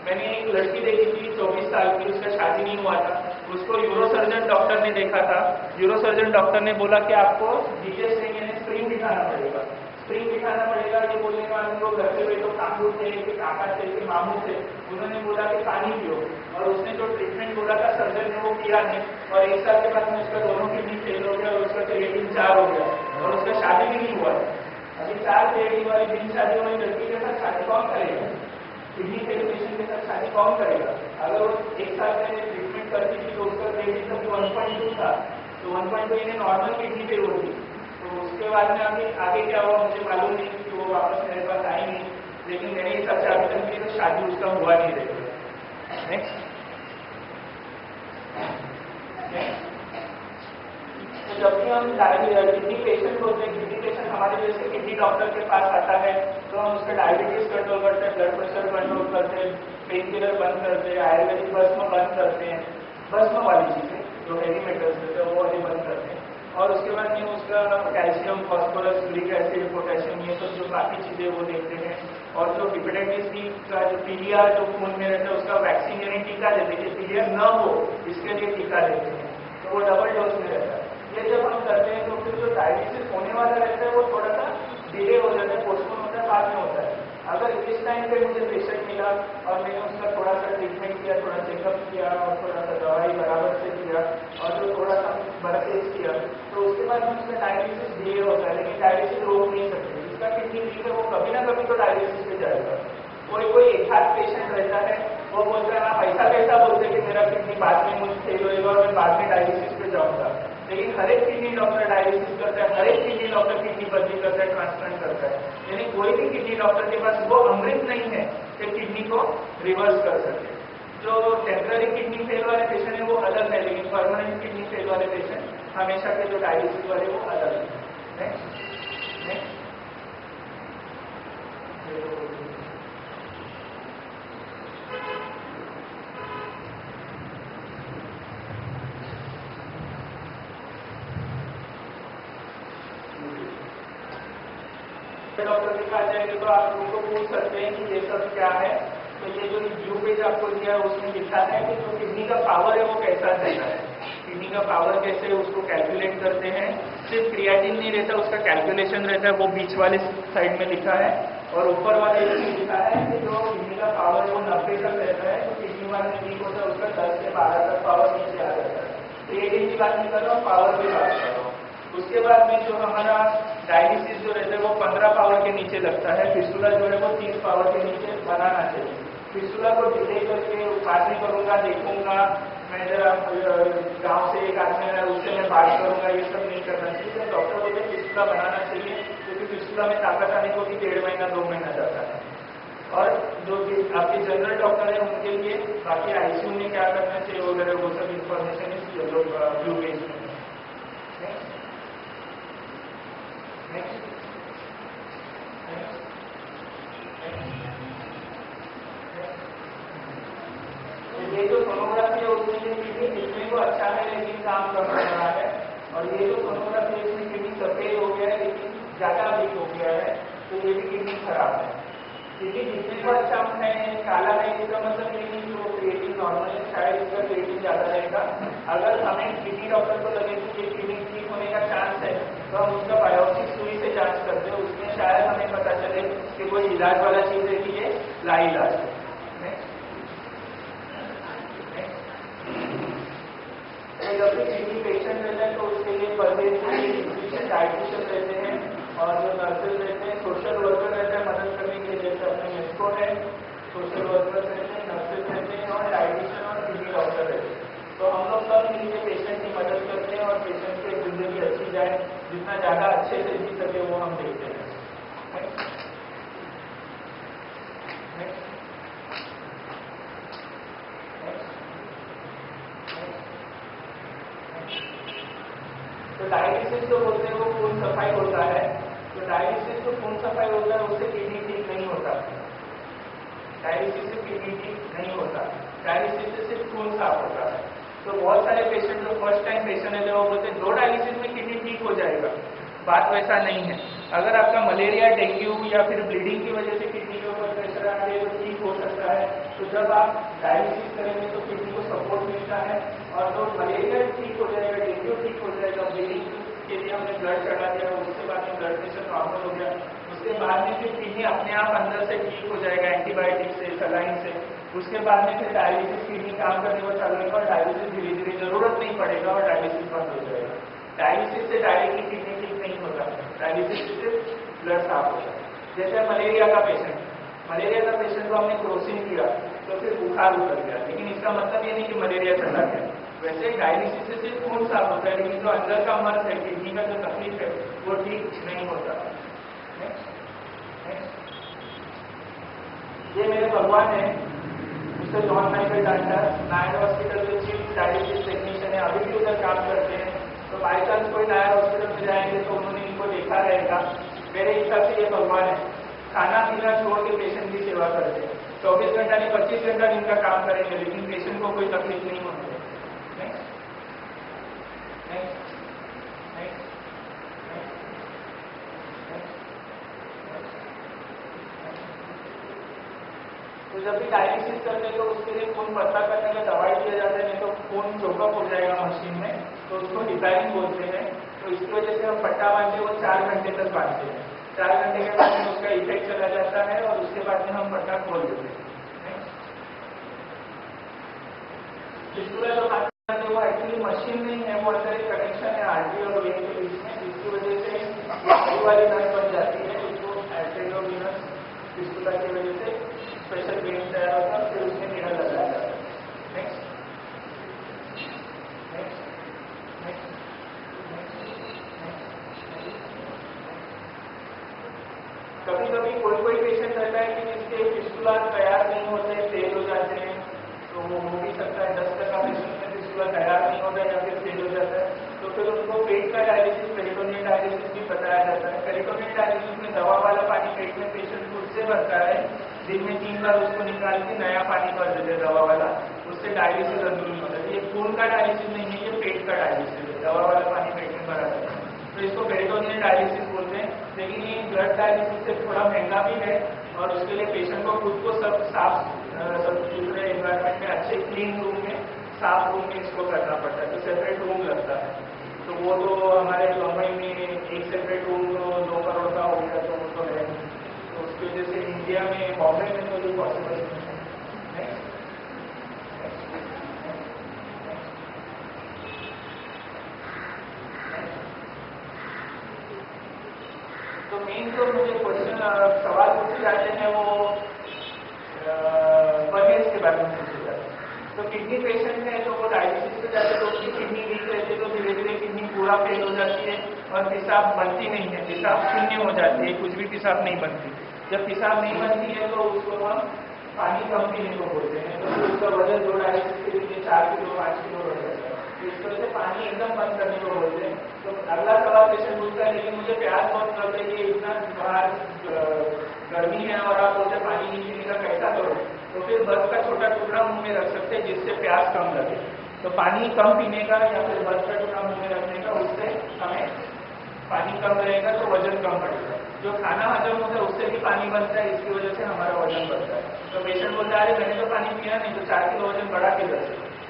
मैंने एक लड़की देखी थी 24 साल की, उसका शादी नहीं हुआ था, उसको यूरोसर्जन डॉक्टर ने देखा था। यूरोसर्जन डॉक्टर ने बोला कि आपको डीजे स्ट्रिंग यानी स्प्रिंग दिखाना पड़ेगा, स्प्रिंग दिखाना पड़ेगा। ये बोलने के बाद उनको घर पे बैठो काकू थे कि काका थे कि मामू थे, उन्होंने बोला कि पानी पियो, और उसने जो ट्रीटमेंट बोला था सर्जन ने वो किया नहीं, और 1 साल के बाद में उसका दोनों किडनी फेल हो गया और उसका क्रिएटिन 4 हो गया और उसका शादी भी नहीं हुआ। अभी 4 क्रिएटिन वाली बिन शादी वाली लड़की के साथ शादी कौन करेगा? किडनी फेल पेशेंट के साथ शादी कौन करेगा? अगर वो 1 साल पहले ट्रीटमेंट करती थी तो उसका क्रिएटिन तब 1.2 था, तो 1.2 इन्हें नॉर्मल किडनी फेल होती। तो उसके बाद में अभी आगे क्या हुआ मुझे मालूम नहीं, कि वो वापस मेरे पास आई नहीं, लेकिन मेरे हिसाब से अभी तक तो शादी उसका हुआ नहीं रहेगा। नेक्स्ट, तो जब भी हम किडनी पेशेंट होते हैं, किडनी पेशेंट हमारे जैसे किडनी डॉक्टर के पास आता है तो हम उसका डायबिटीज कंट्रोल करते हैं, ब्लड प्रेशर कंट्रोल करते हैं, पेन किलर बंद करते हैं, आयुर्वेदिक भस्म बंद करते हैं, भस्म वाली चीजें जो हेवी मेटल्स होते हैं वो वाली बंद करते हैं, और उसके बाद में उसका calcium, phosphorus, uric acid, potassium, ये सब जो बाकी चीजें वो देखते हैं। और जो हेपेटाइटिस बी का जो पीलिया जो खून में रहता है उसका वैक्सीन यानी टीका देते हैं, पीलिया न हो इसके लिए टीका देते हैं, तो वो डबल डोज में रहता है। ये जब हम करते हैं तो फिर जो डायबिटीज होने वाला रहता है वो थोड़ा सा डिले हो जाता है, पोस्टपोन होता है, बाद में होता है। अगर इस टाइम पे मुझे पेशेंट मिला और मैंने उसका थोड़ा सा ट्रीटमेंट किया, थोड़ा चेकअप किया और थोड़ा सा दवाई बराबर से किया और जो थोड़ा सा बरतेज किया, तो उसके बाद में उसका डायबिटीज डिले होता है, लेकिन डायबिटीज रोक नहीं सकते। जिसका किडनी वीक है वो कभी ना कभी तो डायबिटीज पे जाएगा। कोई एक हाथ पेशेंट रहता है वो बोलता है आप ऐसा बोलते कि मेरा किडनी बाद में मुझे फेल होएगा और मैं बाद में डायलिसिस पे जाऊंगा, लेकिन हर एक किडनी डॉक्टर डायलिसिस करता है, हर एक किडनी डॉक्टर किडनी बदली करता है, ट्रांसप्लांट करता है, यानी कोई भी किडनी डॉक्टर के पास वो अमृत नहीं है कि किडनी को रिवर्स कर सके। जो टेम्पररी किडनी फेल वाले पेशेंट है वो अलग है, लेकिन परमानेंट किडनी फेल वाले पेशेंट हमेशा के जो डायलिसिस वाले वो अलग है। नेक्स्ट डॉक्टर के पास जाएंगे तो आप उनको पूछ सकते हैं कि ये सब क्या है। तो ये जो व्यू पेज आपको दिया है उसमें लिखा है कि जो किडनी का पावर है वो कैसा रहता है, किडनी का पावर कैसे उसको कैलकुलेट करते हैं। सिर्फ क्रिएटिन नहीं रहता, उसका कैलकुलेशन रहता है, वो बीच वाले साइड में लिखा है। और ऊपर वाले में लिखा है कि जो किडनी का पावर वो 90 तक रहता है, तो किडनी वाले वीक होता है उसका 10 से 12 तक पावर नीचे आ जाता है। क्रिएटिन की बात नहीं कर रहा हूँ, पावर की बात कर रहा हूँ। उसके बाद में जो हमारा डायलिसिस जो रहता है वो 15 पावर के नीचे लगता है, फिस्टुला जो है वो 30 पावर के नीचे बनाना चाहिए। फिस्टुला को डिले करके बात नहीं करूंगा, देखूंगा मैं जरा गांव से एक आदमी है उससे मैं बात करूंगा, ये सब नहीं करना चाहिए। तो डॉक्टर बोलते हैं फिस्टुला बनाना चाहिए, क्योंकि फिस्टुला में ताकत आने को भी 1.5 महीना 2 महीना जाता है। और जो आपके जनरल डॉक्टर है उनके लिए बाकी आईसीयू में क्या करना चाहिए वगैरह वो सब इन्फॉर्मेशन इस ब्लू पेज में। ये जो सोनोग्राफी है उसमें ये किडनी दिखने को अच्छा है लेकिन काम कर रहा है, और ये जो सोनोग्राफी है इसमें किडनी सफेद हो गया है लेकिन ज्यादा वीक हो गया है, तो ये भी किडनी खराब है। किडनी दिखने को अच्छा है, काला है, इसका मतलब ये नहीं कि वो क्रिएटिन नॉर्मल है, शायद इसका क्रिएटिन ज्यादा रहेगा। अगर हमें किडनी डॉक्टर को लगे कि ये किडनी ठीक होने का चांस है तो हम उसका बायोप्सी सुई से जांच करते हैं, उसमें शायद हमें पता चले कि कोई इलाज वाला चीज है कि ये लाइलाज है। जब भी किडनी पेशेंट रहता है तो उसके लिए परहेज डाइटिशियन रहते हैं, और जो नर्सेज रहते हैं, सोशल वर्कर रहते हैं मदद करने के लिए, जैसे अपने मेस्को है, सोशल वर्कर रहते हैं, नर्सेज रहते हैं और डाइटिशियन और किडनी डॉक्टर रहते हैं। तो हम लोग सब मिलकर पेशेंट की मदद करते हैं और पेशेंट की जिंदगी अच्छी जाए, जितना ज्यादा अच्छे से जी सके वो हम देखते हैं। तो डायलिसिस जो बोलते हैं वो खून सफाई होता है, तो डायलिसिस जो खून सफाई होता है उससे किडनी ठीक नहीं होता, डायलिसिस से किडनी ठीक नहीं होता, डायलिसिस से सिर्फ खून साफ होता है। तो बहुत सारे पेशेंट जो फर्स्ट टाइम पेशेंट है वो बोलते हैं 2 डायलिसिस में किडनी ठीक हो जाएगा। बात वैसा नहीं है। अगर आपका मलेरिया, डेंगू या फिर ब्लीडिंग की वजह से किडनी के ऊपर प्रेशर आ जाए तो ठीक हो सकता है। तो जब आप डायलिसिस करेंगे तो किडनी को सपोर्ट मिलता है और तो मलेरिया ठीक हो जाएगा, डेंगू ठीक हो जाएगा, ब्लीडिंग के लिए हमने ब्लड चढ़ा दिया, उसके बाद में ब्लड प्रेशर नॉर्मल हो गया, उसके बाद में फिर किडनी अपने आप अंदर से ठीक हो जाएगा एंटीबायोटिक से, सलाइन से। उसके बाद में फिर डायलिसिस किडनी काम करने को चालू होगा और डायलिसिस धीरे धीरे जरूरत नहीं पड़ेगा और डायलिसिस बंद हो जाएगा। डायलिसिस से डायरेक्टली किडनी ठीक नहीं होता, डायलिसिस से ब्लड साफ होता है। जैसे मलेरिया का पेशेंट को हमने क्रोसिन किया तो फिर बुखार उतर गया, लेकिन इसका मतलब ये नहीं कि मलेरिया चला गया। वैसे डायलिसिस से खून साफ होता है, लेकिन जो अंदर का मर्ज है, किडनी का जो तकलीफ है वो ठीक नहीं होता। ये मेरे भगवान है, mister John Michael Dalter, Nair hospital के चीफ डायलिसिस टेक्नीशियन है, अभी भी उधर काम करते हैं। तो बाई चांस कोई नायर हॉस्पिटल में जाएंगे तो उन्होंने इनको देखा रहेगा। मेरे हिसाब से ये भगवान है, खाना पीना छोड़ के पेशेंट की सेवा करते हैं। 24 घंटा नहीं 25 घंटा इनका काम करेंगे, लेकिन पेशेंट को कोई तकलीफ नहीं होती। तो जब भी डायलिसिस करते हैं तो उसके लिए खून पतला करने का दवाई दिया जाता है, नहीं तो खून चोकअप हो जाएगा मशीन में, तो उसको डिजाइन बोलते हैं। तो इसकी वजह से हम पट्टा बांधते हैं, वो 4 घंटे तक बांधते हैं। 4 घंटे के बाद में उसका इफेक्ट चला जाता है और उसके बाद में हम पट्टा खोल देते हैं। फिस्टुला जो बांधते हैं वो एक्चुअली मशीन नहीं है, वो अंदर एक कनेक्शन है आर्टरी और वेन के बीच में, जिसकी वजह से बड़ी वाली नस बन जाती है। उसको आर्टेरियोवेनस फिस्टुला की वजह से स्पेशल वेन तैयार होता है, फिर उसमें नीडल लगाया जाता है। नेक्स्ट कभी कभी कोई पेशेंट रहता है कि जिसके फिस्टुला तैयार नहीं होते, फेल हो जाते हैं, तो वो हो भी सकता है 10% पेशेंट में फिस्टुला तैयार नहीं होता है या फिर फेल हो जाता है, तो फिर उनको पेट का डायलिसिस, पेरिटोनियल डायलिसिस भी बताया जाता है। पेरिटोनियल डायलिसिस में दवा वाला पानी पेट में पेशेंट खुद से भरता है, दिन में 3 बार उसको निकाल के नया पानी भर देते हैं दवा वाला, उससे डायलिसिस अंदरूनी होता है। ये खून का डायलिसिस नहीं है, ये पेट का डायलिसिस है, दवा वाला पानी पेट में भरा जाता है, तो इसको पेरिटोनियल डायलिसिस बोलते हैं। लेकिन ये ब्लड डायलिसिस से थोड़ा महंगा भी है और उसके लिए पेशेंट को खुद को सब साफ सब दूसरे एनवायरमेंट में अच्छे क्लीन रूम में, साफ रूम में इसको करना पड़ता है, तो सेपरेट रूम लगता है। तो वो तो हमारे बम्बई में एक सेपरेट रूम तो 2 करोड़ का हो गया, तो वो तो है। तो उसकी वजह से इंडिया में, बॉम्बे में तो ये पॉसिबल नहीं है। तो मेन जो मुझे क्वेश्चन सवाल पूछे जाते हैं वो परहेज के बारे में पूछे जाते हैं। तो किडनी पेशेंट है तो वो डायलिसिस पे जाते हैं तो उसकी किडनी वीक रहती है, तो धीरे धीरे किडनी पूरा फेल हो जाती है और पेशाब बनती नहीं है, पेशाब शून्य हो जाती है, कुछ भी पेशाब नहीं बनती। जब पेशाब नहीं बनती है तो उसको हम पानी कम पीने को बोलते हैं, तो उसका वजन 2 डायलिसिस के लिए 4 किलो 5 किलो बढ़ जाता है। तो इस तरह से पानी एकदम बंद करने को बोलते हैं। तो अगला सवाल पेशेंट पूछता है, लेकिन मुझे प्यास बहुत लग रही है, इतना बाहर गर्मी है और आप बोलते पानी नहीं पीने का, कैसा करो? तो फिर बर्फ का छोटा टुकड़ा मुंह में रख सकते हैं जिससे प्यास कम लगे। तो पानी कम पीने का या फिर बर्फ का टुकड़ा मुंह में रखने का, उससे हमें पानी कम रहेगा तो वजन कम बढ़ेगा। जो खाना हजम होता है उससे भी पानी बनता है, इसकी वजह से हमारा वजन बढ़ता है। तो पेशेंट बोलता है, अरे मैंने तो पानी पिया नहीं, तो 4 किलो वजन बढ़ा के दे।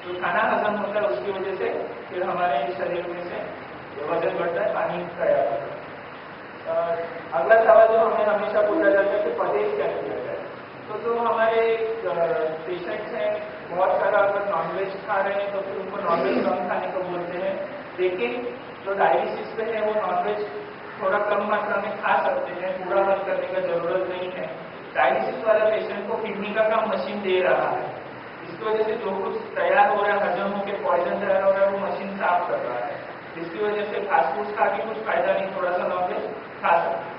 तो खाना हजम होता है, उसकी वजह से फिर हमारे शरीर में से वजन बढ़ता है, पानी तैयार होता है। अगला सवाल जो हमें हमेशा पूछा जाता है कि परहेज क्या किया जाए। तो जो हमारे पेशेंट्स हैं, बहुत सारा अगर नॉनवेज खा रहे हैं तो फिर उनको नॉनवेज कम खाने को बोलते हैं, लेकिन जो डायलिसिस पे है वो नॉनवेज थोड़ा कम मात्रा में खा सकते हैं, पूरा बंद करने का जरूरत नहीं है। डायलिसिस वाले पेशेंट को किडनी का काम मशीन दे रहा है, इसकी वजह से जो कुछ तैयार हो रहा है, हजम होकर पॉइजन तैयार हो रहा है, वो मशीन साफ कर रहा है। जिसकी वजह से फास्ट फूड खा के कुछ फायदा नहीं, थोड़ा सा नॉनवेज खा सकते।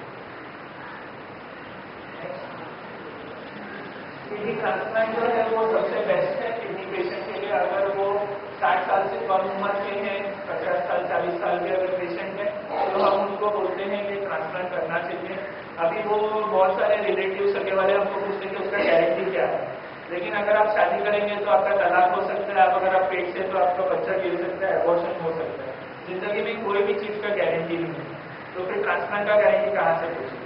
किडनी ट्रांसप्लांट जो है वो सबसे बेस्ट है किडनी पेशेंट के लिए। अगर वो 60 साल से कम उम्र के हैं, 50 साल 40 साल के अगर पेशेंट है तो हम उनको बोलते हैं कि ट्रांसप्लांट करना चाहिए। अभी वो बहुत सारे रिलेटिव सगे वाले हमको पूछते हैं कि उसका गारंटी क्या है, लेकिन अगर आप शादी करेंगे तो आपका तलाक हो सकता है, अगर आप पेट से तो आपका बच्चा गिर सकता है, अबॉर्शन हो सकता है। जिंदगी में कोई भी चीज़ का गारंटी नहीं है, तो फिर ट्रांसप्लांट का गारंटी कहाँ से पूछेंगे?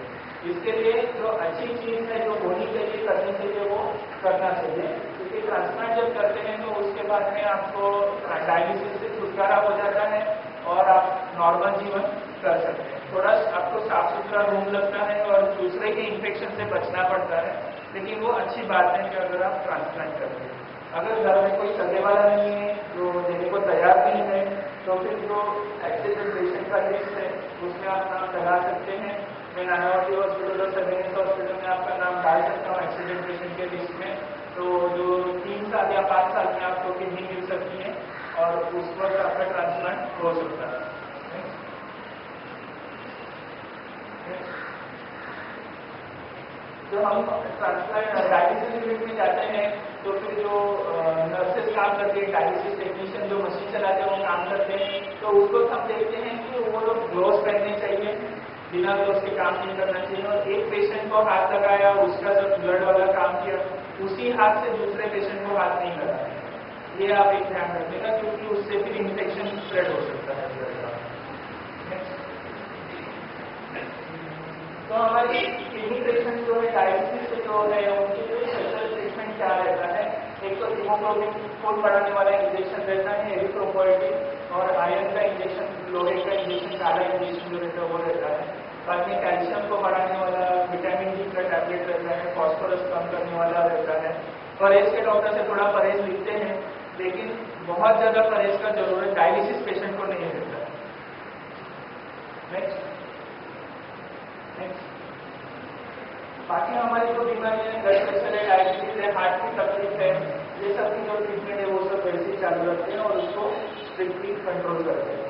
इसके लिए जो अच्छी चीज़ है, जो होनी चाहिए, करनी चाहिए, वो करना चाहिए। क्योंकि ट्रांसप्लांट जब करते हैं तो उसके बाद में आपको डायलिसिस से छुटकारा हो जाता है और आप नॉर्मल जीवन कर सकते हैं। थोड़ा आपको साफ सुथरा रूम लगता है और दूसरे के इन्फेक्शन से बचना पड़ता है, लेकिन वो अच्छी बात है कि अगर आप ट्रांसप्लांट करते हैं। अगर घर में कोई करने वाला नहीं है, जो देने को तैयार नहीं है, तो फिर जो एक्सीडेंट पेशेंट का लिस्ट है उसमें आप नाम लगा सकते हैं। मैं नानावती हॉस्पिटल और सर्वेलेंस हॉस्पिटल में आपका नाम डाल सकता हूँ एक्सीडेंट पेशेंट के लिस्ट में। तो जो 3 साल या 5 साल में आपको किडनी मिल सकती है और उस वक्त आपका ट्रांसप्लांट हो सकता है। जब हम ट्रांसप्लांट डायलिसिस यूनिट में जाते हैं तो फिर जो नर्सेस काम करते हैं, डायलिसिस टेक्नीशियन जो मशीन चलाते हैं वो काम करते हैं, तो उसको हम देखते हैं कि वो लोग ग्लोव्स पहनने चाहिए, बिना ग्लोव्स के काम नहीं करना चाहिए। और एक पेशेंट को हाथ लगाया, उसका जब ब्लड वाला काम किया, उसी हाथ से दूसरे पेशेंट को हाथ नहीं लगाया। ये आप एक ध्यान रखिएगा, क्योंकि उससे फिर इन्फेक्शन स्प्रेड हो सकता है ब्लड का। तो हमारी किडनी पेशेंट जो है डायलिसिस से जो है उनके लिए स्पेशल ट्रीटमेंट क्या रहता है? एक तो हीमोग्लोबिन खून बढ़ाने वाला इंजेक्शन रहता है एरिथ्रोपोएटिन, और आयरन का इंजेक्शन, लोहे का इंजेक्शन, काला इंजेक्शन जो रहता है वो रहता है। बाद में कैल्शियम को बढ़ाने वाला विटामिन डी का टैबलेट रहता है, फॉस्फोरस कम करने वाला रहता है। परहेज के डॉक्टर से थोड़ा परहेज लिखते हैं, लेकिन बहुत ज्यादा परहेज का जरूरत डायलिसिस पेशेंट को नहीं रहता है। नेक्स्ट बाकी हमारी जो बीमारियां हैं, ब्लड प्रेशर है, डायबिटीज है, हार्ट की तकलीफ है, ये सब की जो ट्रीटमेंट है वो सब वैसे ही चालू रखते हैं और उसको स्ट्रिक्टली कंट्रोल करते हैं।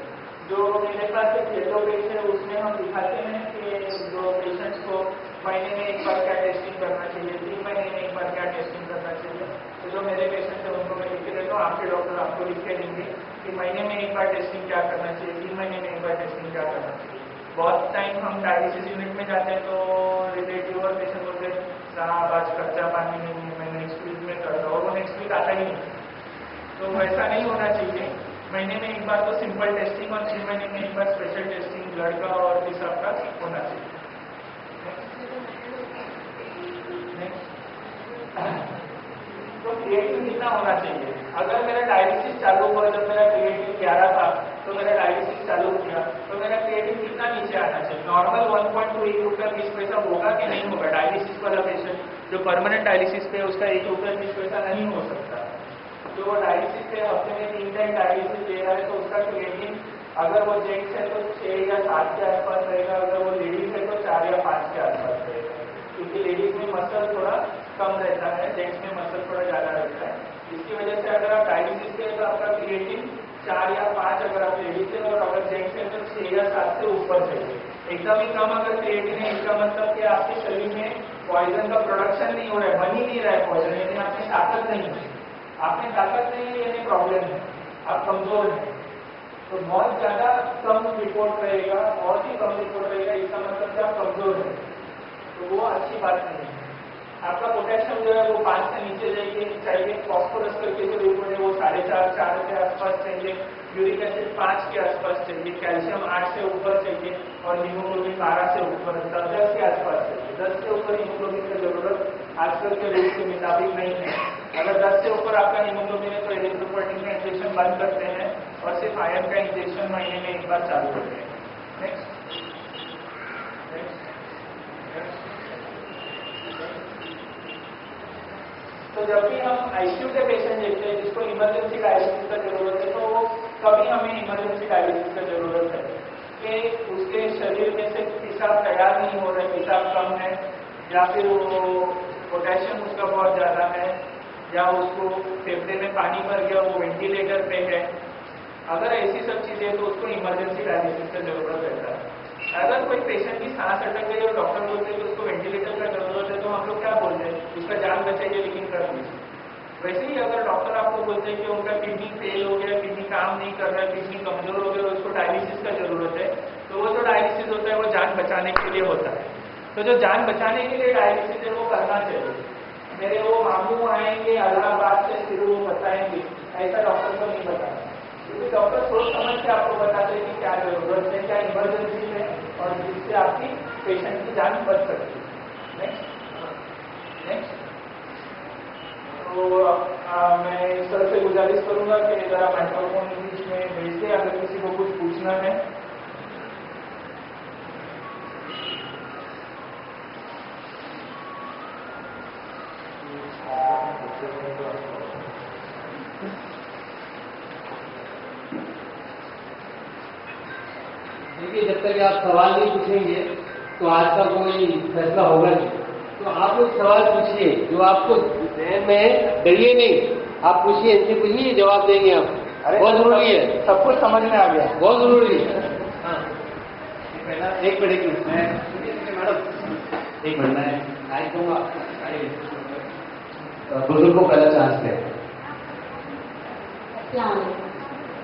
जो मेरे पास एक येलो पेज है उसमें हम दिखाते हैं कि जो पेशेंट्स को महीने में एक बार क्या टेस्टिंग करना चाहिए, 3 महीने में एक बार क्या टेस्टिंग करना चाहिए। तो जो मेरे पेशेंट्स हैं उनको मैं लिख के देता हूँ, आपके डॉक्टर आपको लिख के देंगे कि महीने में एक बार टेस्टिंग क्या करना चाहिए, 3 महीने में एक बार टेस्टिंग क्या करना चाहिए। बहुत टाइम हम डायलिसिस यूनिट में जाते हैं तो रिलेटिव और पेशेंट बोलते हैं साहब आज कच्चा पानी नहीं है, मैं नेक्स्ट वीक में करता हूँ, और वो नेक्स्ट वीक आता ही नहीं। तो वैसा नहीं होना चाहिए। महीने में एक बार तो सिंपल टेस्टिंग और 3 महीने में एक बार स्पेशल टेस्टिंग ब्लड का और पेशाब का होना चाहिए। तो क्रिएटिन कितना होना चाहिए? अगर मेरा डायलिसिस चालू हुआ, जब मेरा क्रिएटिन 11 था तो मेरा डायलिसिस चालू किया, तो मेरा क्रिएटिन कितना नीचे आना चाहिए? नॉर्मल 1.2 रुपया 20 पैसा होगा कि नहीं होगा? डायलिसिस वाला पेशेंट जो परमानेंट डायलिसिस पे उसका 1 रुपया 20 पैसा नहीं हो सकता। जो वो डायलिसिस पे हफ्ते में 3 टाइम डायलिसिस दे रहा है तो उसका क्रिएटिन, अगर वो जेंट्स है तो 6 या 7 के आसपास रहेगा, अगर वो लेडीज है तो 4 या 5 के आसपास रहेगा। क्योंकि लेडीज में मसल थोड़ा कम रहता है, जेंट्स में मसल थोड़ा ज्यादा रहता है। इसकी वजह से अगर आप डायलिसिस पे तो आपका क्रिएटिन 4 या 5 अगर आप लेडीज है, और अगर जेंट्स है तो 6 या 7 से ऊपर चाहिए। एकदम ही कम अगर क्रिएटिन है, इसका मतलब कि आपके शरीर में पॉइजन का प्रोडक्शन नहीं हो रहा है, बन ही नहीं रहा है पॉइजन, यानी आपकी ताकत नहीं है। आपने ताकत नहीं है यानी प्रॉब्लम है, आप कमजोर हैं। तो बहुत ज्यादा कम रिपोर्ट रहेगा, बहुत ही कम रिपोर्ट रहेगा, इसका मतलब कि आप कमजोर हैं, तो वो अच्छी बात नहीं है। आपका पोटेशियम जो है वो 5 से नीचे चाहिए, फॉस्फोरस करके जो रिपोर्ट है वो 4.5 4 के आसपास चाहिए, यूरिक एसिड 5 के आसपास चाहिए, कैल्शियम 8 से ऊपर चाहिए, और हीमोग्लोबिन 12 से ऊपर, 10 के आसपास चाहिए। 10 से ऊपर हीमोग्लोबिन की जरूरत आजकल के रूल के मुताबिक नहीं है। अगर 10 से ऊपर आपका हीमोग्लोबिन है तो एरिथ्रोपोएटिन का इंजेक्शन बंद करते हैं और सिर्फ आयरन का इंजेक्शन महीने में एक बार चालू करते हैं। नेक्स्ट तो जब भी हम आईसीयू के पेशेंट देखते हैं जिसको इमरजेंसी डायलिसिस का जरूरत है, तो कभी हमें इमरजेंसी डायलिसिस का जरूरत है कि उसके शरीर में से पेशाब तैयार नहीं हो रहा है, पेशाब कम है, या फिर वो पोटेशियम उसका बहुत ज्यादा है, या उसको फेफड़े में पानी भर गया, वो वेंटिलेटर पे है। अगर ऐसी सब चीजें तो उसको इमरजेंसी डायलिसिस का जरूरत रहता है। अगर कोई पेशेंट की सांस अटक गई और डॉक्टर बोलते हैं कि उसको वेंटिलेटर का जरूरत है, तो हम लोग क्या बोलते हैं? उसका जान बचाइए लेकिन कर दीजिए। वैसे ही अगर डॉक्टर आपको बोलते हैं कि उनका किडनी फेल हो गया, किडनी काम नहीं कर रहा है, किडनी कमजोर हो गया और उसको डायलिसिस का जरूरत है, तो वो जो डायलिसिस होता है वो जान बचाने के लिए होता है। तो जो जान बचाने के लिए डायलिसिस है वो करना चाहिए। मेरे वो मामू आएंगे इलाहाबाद से फिर वो बताएंगे, ऐसा डॉक्टर को नहीं बताना। क्योंकि डॉक्टर सोच समझ के आपको बताते हैं कि क्या जरूरत है, क्या इमरजेंसी है और जिससे आपकी पेशेंट की जान बच सकती है। नेक्स्ट तो मैं सर से गुजारिश करूंगा कि जरा माइक्रोफोन इंग्लिश में भेज दें अगर किसी को कुछ पूछना है। देखिए, जब तक आप सवाल नहीं पूछेंगे तो आज का कोई फैसला होगा नहीं। तो आप लोग सवाल पूछिए जो आपको जहन में है, डरिए नहीं, आप पूछिए, इनसे पूछिए, जवाब देंगे आप। बहुत जरूरी है, सब कुछ समझ में आ गया, बहुत जरूरी है। हाँ, पहला एक मिनट मैं मैडम एक मिनट मैं लाइक दूंगा, बुजुर्ग को पहला चांस दे।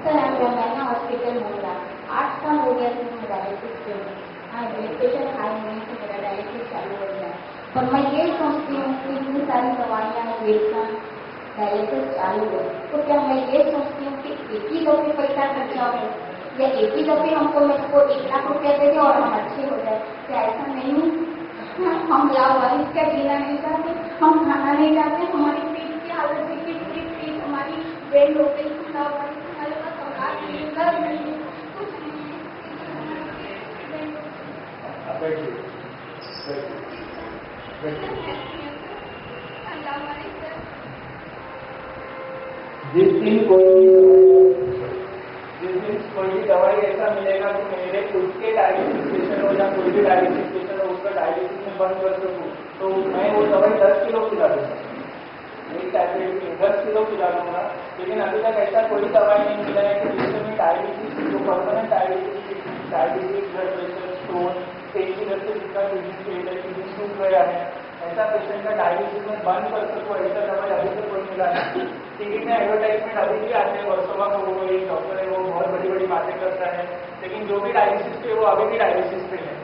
सर मैं हॉस्पिटल में था, 8 साल हो गया था मैं डायलिसिस पे हूँ। हाँ, ब्लड प्रेशर हाई होने से मेरा डायलिसिस चालू हो गया। पर मैं ये सोचती हूँ कि इतनी सारी दवाइयाँ मेडिसन डायलिसिस चालू है, तो क्या मैं ये सोचती हूँ कि एक ही दफे पैसा खर्चा हो या एक ही दफे हमको लोग को 1 लाख रुपया दे दे और हम अच्छे हो जाए? क्या ऐसा नहीं है? हम लावारिस क्या जीना नहीं चाहते, हम खाना नहीं चाहते, हमारी पेट की हालत देखिए, पूरी पेट हमारी बेंड हो गई, लावारिस हमारे पास औलाद नहीं है, घर नहीं है, कुछ नहीं है। जिस दिन कोई भी दवाई ऐसा मिलेगा कि मेरे खुद के डायलिसिस पेशेंट हो या कोई भी डायलिसिस पेशेंट हो उसका डायलिसिस में बंद कर सकूँ, तो मैं वो दवाई 10 किलो खिला दूँगा, मेरी टैबलेट में 10 किलो खिला दूँगा। लेकिन अभी तक ऐसा कोई दवाई नहीं मिला है कि जिससे मैं डायलिसिस जो permanent diabetes blood pressure stone पेट की वजह से जिसका किडनी फेल है, किडनी सूख गया है, ऐसा पेशेंट का डायलिसिस में बंद कर सकूँ, ऐसा दवाई अभी तक कोई मिला नहीं। टीवी में एडवर्टाइजमेंट अभी भी आते हैं, वर्षों का वो एक डॉक्टर है वो बहुत बड़ी बड़ी बातें करता है, लेकिन जो भी डायलिसिस पे वो अभी भी डायलिसिस पे है।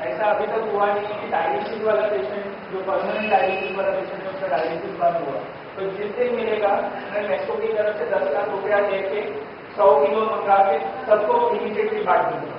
ऐसा अभी तक हुआ नहीं है कि डायलिसिस वाला पेशेंट जो परमानेंट डायलिसिस वाला पेशेंट है उसका डायलिसिस बंद हुआ। तो जिस दिन मिलेगा मैं मेसो की तरफ से 10 लाख रुपया लेके 100 किलो मंगा के सबको इमीडिएटली बांट दूंगा।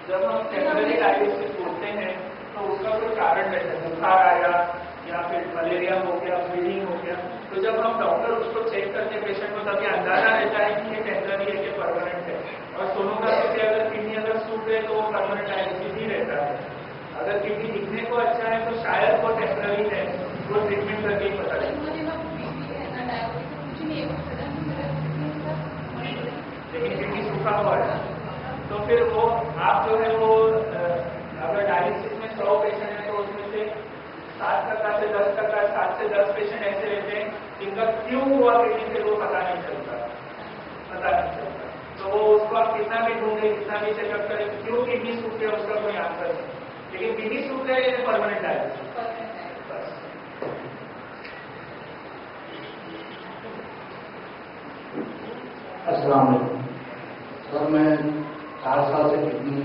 जब हम टेम्परेरी डायलिसिस बोलते हैं तो उसका कोई कारण रहता है, बुखार आया या फिर मलेरिया हो गया, ब्लीडिंग हो गया, तो जब हम डॉक्टर उसको चेक करते पेशेंट को तभी अंदाजा रहता है कि ये टेम्परेरी है कि परमानेंट है। और सोनोग्राफी पे अगर किडनी अगर सूख गए तो वो परमानेंट डायलिसिस ही रहता है। अगर किडनी दिखने को अच्छा है तो शायद वो टेम्परेरी है, वो ट्रीटमेंट करके ही पता चलेगा। लेकिन किडनी सूखा हुआ है तो फिर वो आप जो है वो अगर डायलिसिस में 100 पेशेंट है तो उसमें से 7% से 10%, 7 से 10 पेशेंट ऐसे रहते हैं जिनका क्यों हुआ किडनी फेल वो पता नहीं चलता। तो वो उसको आप कितना भी ढूंढे, कितना भी चेकअप करें, क्यों किडनी सूख गया उसका कोई आंसर नहीं। लेकिन किडनी सूख गया ये परमानेंट डायलिसिस बस। अस्सलाम वालेकुम सर, मैं 4 साल से किडनी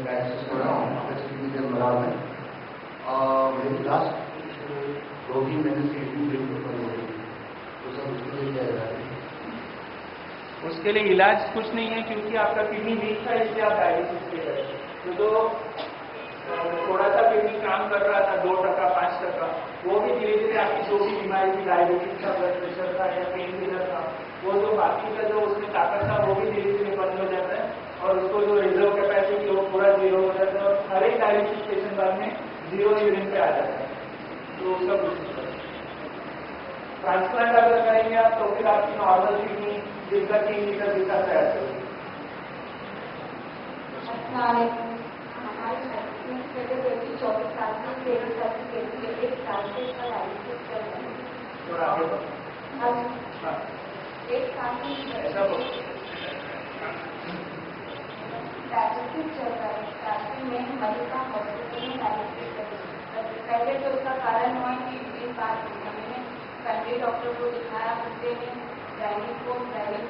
डायलिसिस कर रहा हूँ, किडनी के मराज में। मेरी लास्ट 2-3 महीने से किडनी फेल हो गई, तो सर उसके लिए क्या इलाज है? उसके लिए इलाज कुछ नहीं है क्योंकि आपका किडनी वीक था इसलिए आप डायलिसिस पे गए। तो थोड़ा सा किडनी काम कर रहा था 2%, 5%, वो भी धीरे धीरे आपकी जो भी बीमारी थी, डायबिटीज था, ब्लड प्रेशर था या पेन किलर था, वो जो बाकी का जो उसमें ताकत था वो भी धीरे धीरे बंद हो जाता है और उसको जो रिजर्व कैपेसिटी वो पूरा 0 हो जाता है और हर एक डायलिसिस पेशेंट बाद में 0 यूरिन पे आ जाता है। तो उसका कुछ ट्रांसप्लांट अगर करेंगे आप तो फिर आपकी नॉर्मल किडनी जिसका 3 लीटर जितना तैयार करेगी। हमारे 24 साल से 1 साल से इसका डायलिसिस कर रहे हैं। और आगे अब 1 साल से ऐसा डायलिसिस चल रहा है। रास्ते में मलिका हॉस्पिटल में डायलिसिस कर लगे तो उसका कारण हुआ कि मेरे पास मैंने फैमिली डॉक्टर को दिखाया, मुझे गाइनिक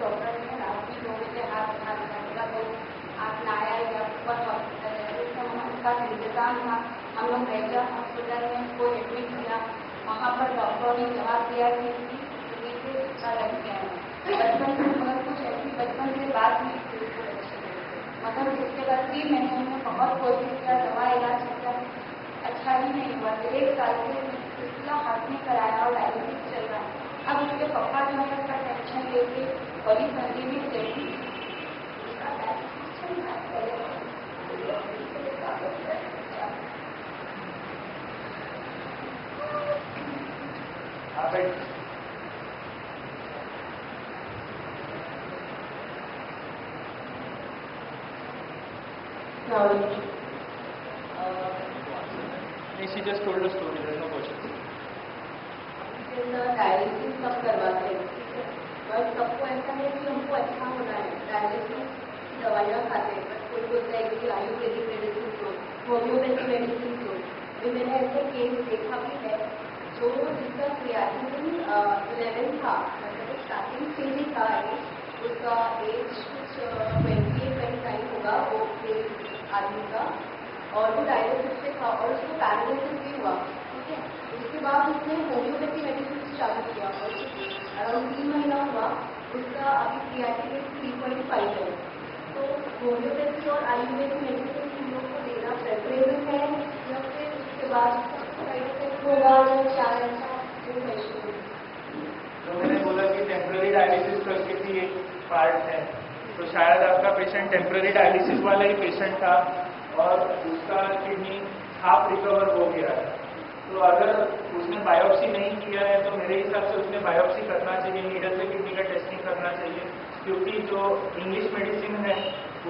डॉक्टर ने रात में 2 बजे हाथ उठा दिया तो आप लाया या ऊपर हॉस्पिटल है, उनका इंतजाम था। हम लोग रेगुलर हॉस्पिटल में को एडमिट किया, वहाँ पर डॉक्टरों ने जवाब दिया कि इसका लग गया है बचपन से, मगर कुछ ऐसी बचपन से बात नहीं थी बिल्कुल अच्छी, मगर उसके बाद 3 महीने में बहुत कोशिश किया, दवा इलाज किया, अच्छा ही नहीं हुआ। 1 साल से इसका हाथ में कराया और डायलिसिस चल रहा है। अब उसके पापा जो है उसका टेंशन लेके बड़ी सर्दी में चली, उसका डायलिसिस चल रहा है। She just told a story, there's no question. Dialysis सब करवाते हैं, बस सबको ऐसा है कि हमको अच्छा होना है, डायलिसिस दवाइयाँ खाते हैं, बस कोई बोलता है कि आयुर्वेदिक मेडिसिन दो, होम्योपैथी मेडिसिन दो। अभी मैंने ऐसे केस देखा भी है जो जिसका क्रिएटिनिन 11 था, मतलब स्टार्टिंग से ही था, उसका एज कुछ 28-29 होगा वो आदमी का, और वो डायलिसिस से था और उसको पैरालिसिस भी हुआ, ठीक है। उसके बाद उसने होम्योपैथी मेडिसिन चालू किया और अराउंड 3 महीना हुआ, उसका अभी क्रिएटिनिन 3.5 है। तो होम्योपैथी और आयुर्वेदिक मेडिसिन हम लोग को देना प्रेफरेबल है या फिर उसके बाद साइड इफेक्ट होगा या क्या ऐसा जो क्वेश्चन। तो मैंने बोला कि टेम्पररी डायलिसिस करके भी एक पार्ट है, तो शायद आपका पेशेंट टेम्पररी डायलिसिस वाला ही पेशेंट था और उसका किडनी हाफ रिकवर हो गया है। तो अगर उसने बायोप्सी नहीं किया है तो मेरे हिसाब से उसने बायोप्सी करना चाहिए, नीडल से किडनी का टेस्टिंग करना चाहिए, क्योंकि जो इंग्लिश मेडिसिन है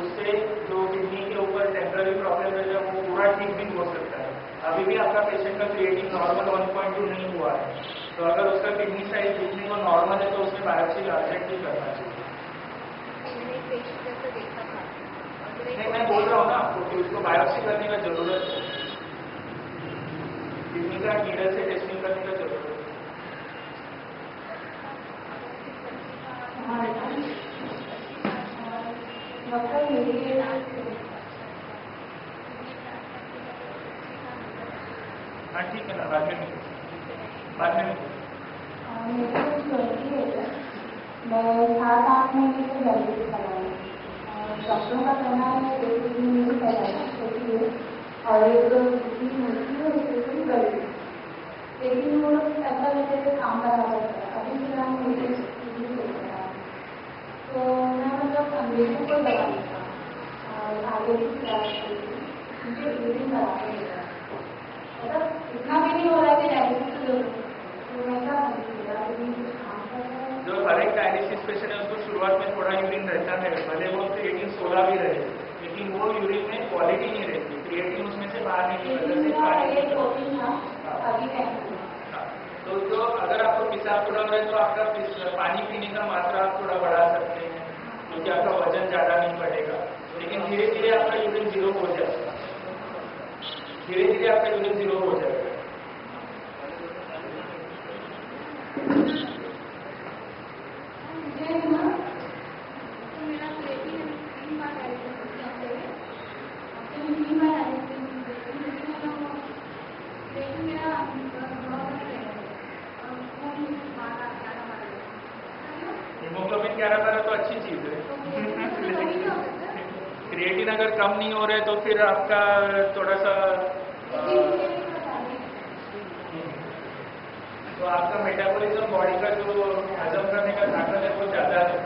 उससे जो किडनी के ऊपर टेम्पररी प्रॉब्लम है वो पूरा ठीक भी हो सकता है। अभी भी आपका पेशेंट का क्रिएटिन नॉर्मल 1.2 नहीं हुआ है, तो अगर उसका किडनी साइज दिखने को नॉर्मल है तो उसने बायोप्सी अर्जेंटली करना चाहिए। नहीं, मैं बोल रहा हूँ ना आपको कि उसको बायोप्सी करने का जरूरत है, किडनी का नीडल से टेस्टिंग करने का जरूरत है। हाँ ठीक है ना, बाद में मैं 7-8 महीने से डायलिसिस कराई और डॉक्टरों का कहना है 2-3 महीने पहले है और एक मुश्किल है उससे गई, लेकिन वो ऐसा वजह से काम बराबर है। अभी फिलहाल मुझे तो मैं मतलब अंग्रेजों को दवा देता और आगे भी मुझे यूरिन बराबर होता है, मतलब इतना भी नहीं हो रहा है कि डायलिसिस की जरूरत है, तो मैं क्या कुछ काम कर रहा है। जो हर एक डायलिसिस पेशेंट है उसको शुरुआत में थोड़ा यूरिन रहता है, भले वो क्रिएटिन 16 भी रहे, लेकिन वो यूरिन में क्वालिटी नहीं रहती, क्रिएटिन उसमें से बाहर नहीं निकलता। तो जो अगर आपको पेशाब थोड़ा हो रहा है तो आपका पानी पीने का मात्रा आप थोड़ा बढ़ा सकते हैं, क्योंकि आपका वजन ज़्यादा नहीं बढ़ेगा, लेकिन धीरे धीरे आपका यूरिन 0 हो जाएगा, धीरे धीरे आपका यूरिन 0 हो जाएगा। हीमोग्लोबिन 11 तो अच्छी चीज है। क्रिएटिन अगर कम नहीं हो रहा है तो फिर आपका थोड़ा सा तो आपका मेटाबॉलिज्म बॉडी का जो हजम करने का ताकत है वो ज़्यादा है,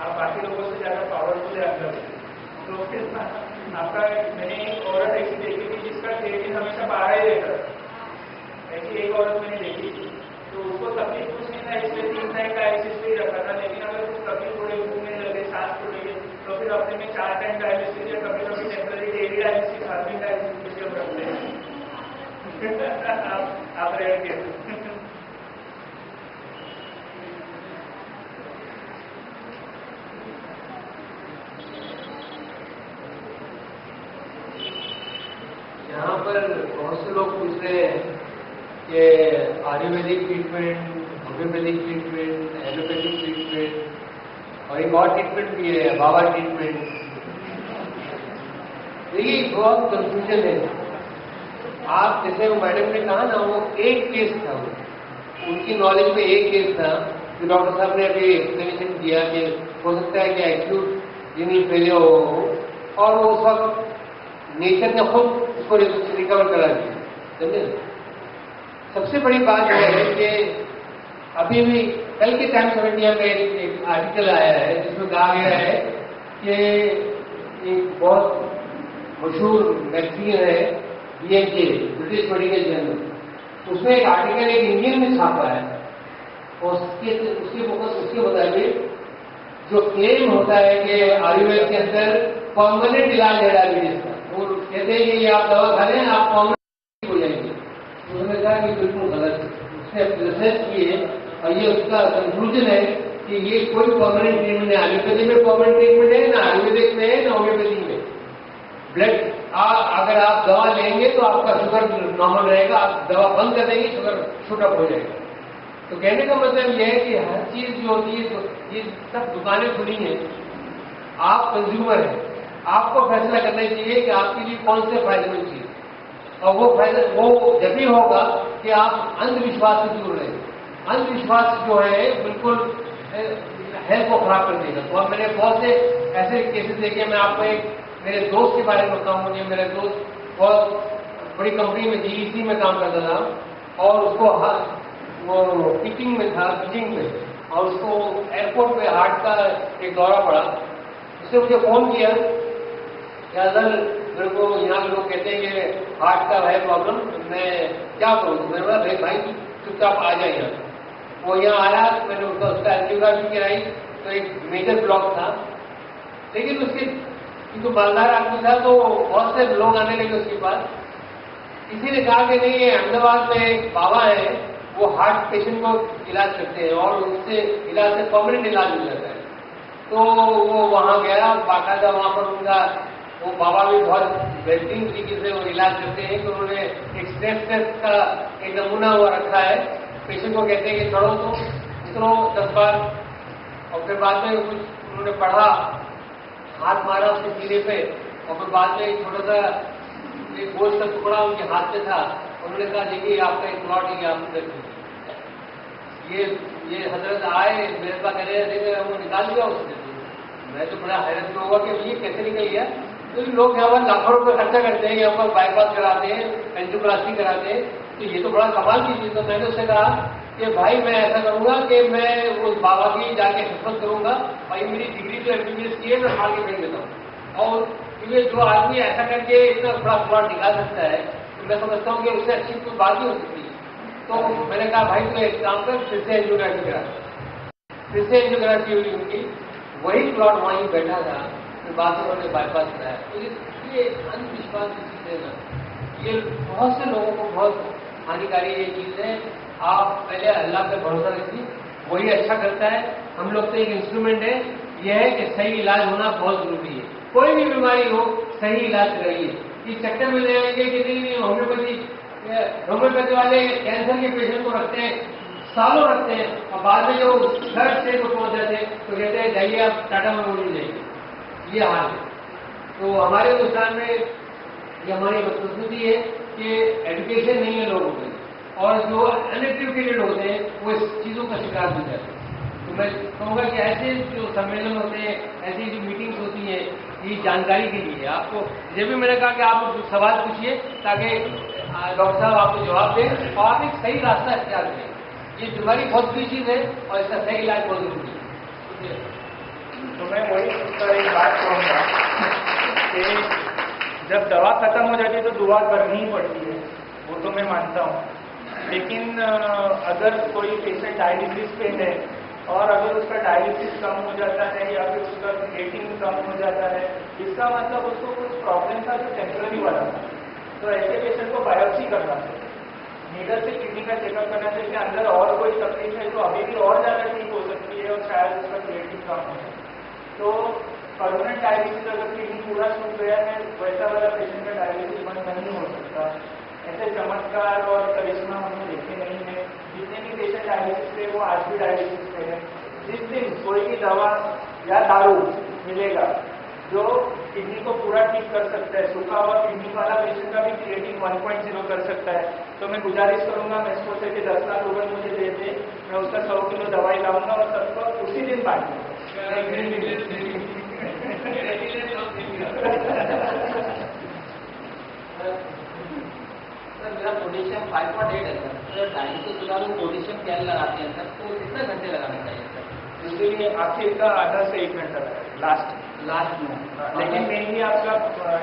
आप बाकी लोगों से ज़्यादा पावरफुल है अंदर, तो फिर आपका मैंने एक औरत ऐसी देखी थी जिसका क्रिएटिन हमेशा 12 ही रहता था, ऐसी एक औरत मैंने देखी थी, तो उसको तकलीफ कुछ नहीं था, इसलिए 3 टाइम डायलिसिस पे ही रखा था, लेकिन अगर कुछ तकलीफ थोड़ी घूमने लगे, सांस फूलेगी तो फिर अपने में 4 टाइम डायलिसिस या कभी कभी टेम्पररी डेली डायलिसिस, हर दिन डायलिसिस पे रखते हैं। आप रेड के यहाँ पर बहुत से लोग पूछ रहे हैं कि Ayurvedic treatment, homeopathic treatment, allopathic treatment और एक और ट्रीटमेंट भी है बाबा ट्रीटमेंट। देखिए बहुत कंफ्यूजन है। आप जैसे वो मैडम ने कहा ना, वो एक केस था, वो उनकी नॉलेज में एक केस था कि डॉक्टर साहब ने अभी एक्सप्लेनेशन दिया कि हो सकता है कि एक्यूट रीनल फेलियर हो, और वो उस वक्त नेचर ने खुद उसको रिकवर करा दिया। समझे? सबसे बड़ी बात यह है कि अभी भी कल के टाइम्स ऑफ इंडिया में एक आर्टिकल आया है जिसमें कहा गया है कि एक बहुत मशहूर मैगजीन है BMJ, ब्रिटिश मेडिकल जर्नल, उसमें एक आर्टिकल एक इंडियन में छापा है और उसके मुताबिक जो क्लेम होता है कि आयुर्वेद के अंदर परमानेंट इलाज है डायबिटीज का, वो कहते हैं कि ये आप दवा खा लें आप परमानेंट हो जाएंगे। तो उन्होंने कहा कि बिल्कुल गलत है। उसने रिसर्च किए और ये उसका कंक्लूजन है कि ये कोई परमानेंट ट्रीटमेंट है। आयुर्वेदिक में परमानेंट ट्रीटमेंट है ना, आयुर्वेदिक में है ना होम्योपैथिक में। ब्लड अगर आप दवा लेंगे तो आपका शुगर नॉर्मल रहेगा, आप दवा बंद कर देंगे शुगर शूट अप हो जाएगा। तो कहने का मतलब यह है कि हर चीज जो होती है, तो ये सब दुकानें खुली हैं, आप कंज्यूमर हैं, आपको फैसला करना चाहिए कि आपके लिए कौन से फायदेमंद चीज, और वो जब भी होगा कि आप अंधविश्वास से दूर रहें। अंधविश्वास जो है बिल्कुल हेल्थ को खराब कर देगा। तो मैंने बहुत से ऐसे केसेस देखे। मैं आपको एक मेरे दोस्त के बारे में बताऊं। मेरा दोस्त बहुत बड़ी कंपनी में GEC में काम करता था और उसको वो टीचिंग में था, टीचिंग में, और उसको एयरपोर्ट पे हार्ट का एक दौरा पड़ा। उसने मुझे फोन किया कि अगर मेरे को यहाँ के लोग कहते हैं कि हार्ट का है प्रॉब्लम, मैं क्या करूँ? मैंने बोला भाई चुपचाप आ जाए यहाँ। वो यहाँ आया, मैंने उसका एंजियोग्राफी कराई तो एक मेजर ब्लॉक था, लेकिन उसके जो मालदार आदमी था तो बहुत से लोग आने लगे उसके पास। किसी ने कहा कि नहीं, अहमदाबाद में एक बाबा है, वो हार्ट पेशेंट को इलाज करते हैं और उससे इलाज से परमानेंट इलाज हो जाता है। तो वो वहां गया, बाकायदा वहां पर उनका वो बाबा भी बहुत बेहतरीन तरीके से वो इलाज करते हैं। तो उन्होंने एक स्ट्रेस टेस्ट का एक नमूना वो रखा है, पेशेंट को कहते हैं कि चढ़ो तो उतरो 10 बार, और फिर बाद में कुछ उन्होंने पढ़ा, हाथ मारा उसके सीने पे, और फिर बाद में एक छोटा सा एक गोश्त का टुकड़ा उनके हाथ में था। उन्होंने कहा देखिए आपका एक प्लॉट ही आप ये हजरत आए मेरे पास कह रहे वो निकाल दिया उसने। मैं तो बड़ा हैरत में हुआ कि ये कैसे निकल गया। तो लोग यहाँ पर लाखों रुपए खर्चा करते हैं, यहाँ पर बाईपास कराते हैं, एंजियोप्लास्टी कराते हैं, तो ये तो बड़ा कमाल की चीज। तो मैंने उससे कहा कि भाई मैं ऐसा करूंगा कि मैं उस बाबा की जाके खिदमत करूंगा, और मेरी डिग्री जो MBBS की है मैं फाड़ के फेंक देता हूँ। और क्योंकि जो आदमी ऐसा करके इतना बड़ा प्लॉट निकाल सकता है, तो मैं समझता हूँ कि उससे अच्छी कोई बात नहीं हो सकती। तो मैंने कहा भाई तो एक काम कर, फिर से एंजियोग्राफी करा। फिर से एंजियोग्राफी हुई उनकी, वही प्लॉट वहीं बैठा था, फिर बाद में उन्होंने बाईपास कराया। तो ये अंधविश्वास की चीज है ना, ये बहुत से लोगों को बहुत हानिकारी ये चीज है। आप पहले अल्लाह पे भरोसा रखिए, वही अच्छा करता है। हम लोग तो एक इंस्ट्रूमेंट है, यह है कि सही इलाज होना बहुत जरूरी है। कोई भी बीमारी हो सही इलाज कराइए। इस चक्कर में ले आएंगे कि नहीं होम्योपैथी वाले कैंसर के पेशेंट को रखते हैं, सालों रखते हैं, और बाद में जो थर्ड स्टेज को पहुंच जाते हैं तो कहते हैं जाइए आप टाटा मेमोरियल जाइए। ये हाल है। तो हमारे हिंदुस्तान में ये हमारी बदकिस्मती है कि एजुकेशन नहीं है लोगों में, और जो अनएजुकेटेड होते हैं वो इस चीजों का शिकार हो जाते हैं। तो मैं कहूँगा कि ऐसे जो सम्मेलन होते हैं, ऐसी जो मीटिंग्स होती हैं, ये जानकारी के लिए आपको, जब भी मैंने कहा कि आप सवाल पूछिए ताकि डॉक्टर साहब आपको जवाब दें और आप एक सही रास्ता इख्तियार करें। ये बीमारी बहुत बुरी चीज है और इसका सही इलाज बहुत जरूरी है। तो मैं वही एक बात कहूँगा कि जब दवा खत्म हो जाती है तो दुआ करनी ही पड़ती है, वो तो मैं मानता हूँ। लेकिन अगर कोई पेशेंट डायलिसिस पे है और अगर उसका डायलिसिस कम हो जाता है या फिर उसका क्रिएटिन कम हो जाता है, इसका मतलब उसको कुछ प्रॉब्लम था जो टेम्पररी वाला था। तो ऐसे पेशेंट को बायोप्सी करना चाहिए, नीडल से किडनी का चेकअप करना चाहिए कि अंदर और कोई तकलीफ है तो अभी भी और ज़्यादा ठीक हो सकती है और शायद उसका क्रिएटिन कम हो। तो परमानेंट डायलिसिस अगर किडनी पूरा छूट गया है, वैसा वाला पेशेंट का डायलिसिस बंद नहीं हो सकता। ऐसे चमत्कार और करिश्मा हमने देखे नहीं है। जितने भी पेशेंट डायलिसिस पे वो आज भी डायलिसिस पे है। जिस दिन कोई भी दवा या दारू मिलेगा जो किडनी को पूरा ठीक कर सकता है, सूखा हुआ किडनी वाला पेशेंट का भी क्रिएटिन 1.0 कर सकता है, तो मैं गुजारिश करूंगा मेस्को से कि 10 लाख रुपए मुझे दे दे, मैं उसका 100 किलो दवाई लाऊंगा और सबको उसी दिन बांटूंगा। सर मेरा पोटेशियम 5.8 है सर, तो डायलिसिस के बाद पोटेशियम क्या लगाते हैं सर, तो कितने घंटे लगाना चाहिए सर? इसलिए आखिर का आधा से 1 घंटा लगा लास्ट में। लेकिन मेनली आपका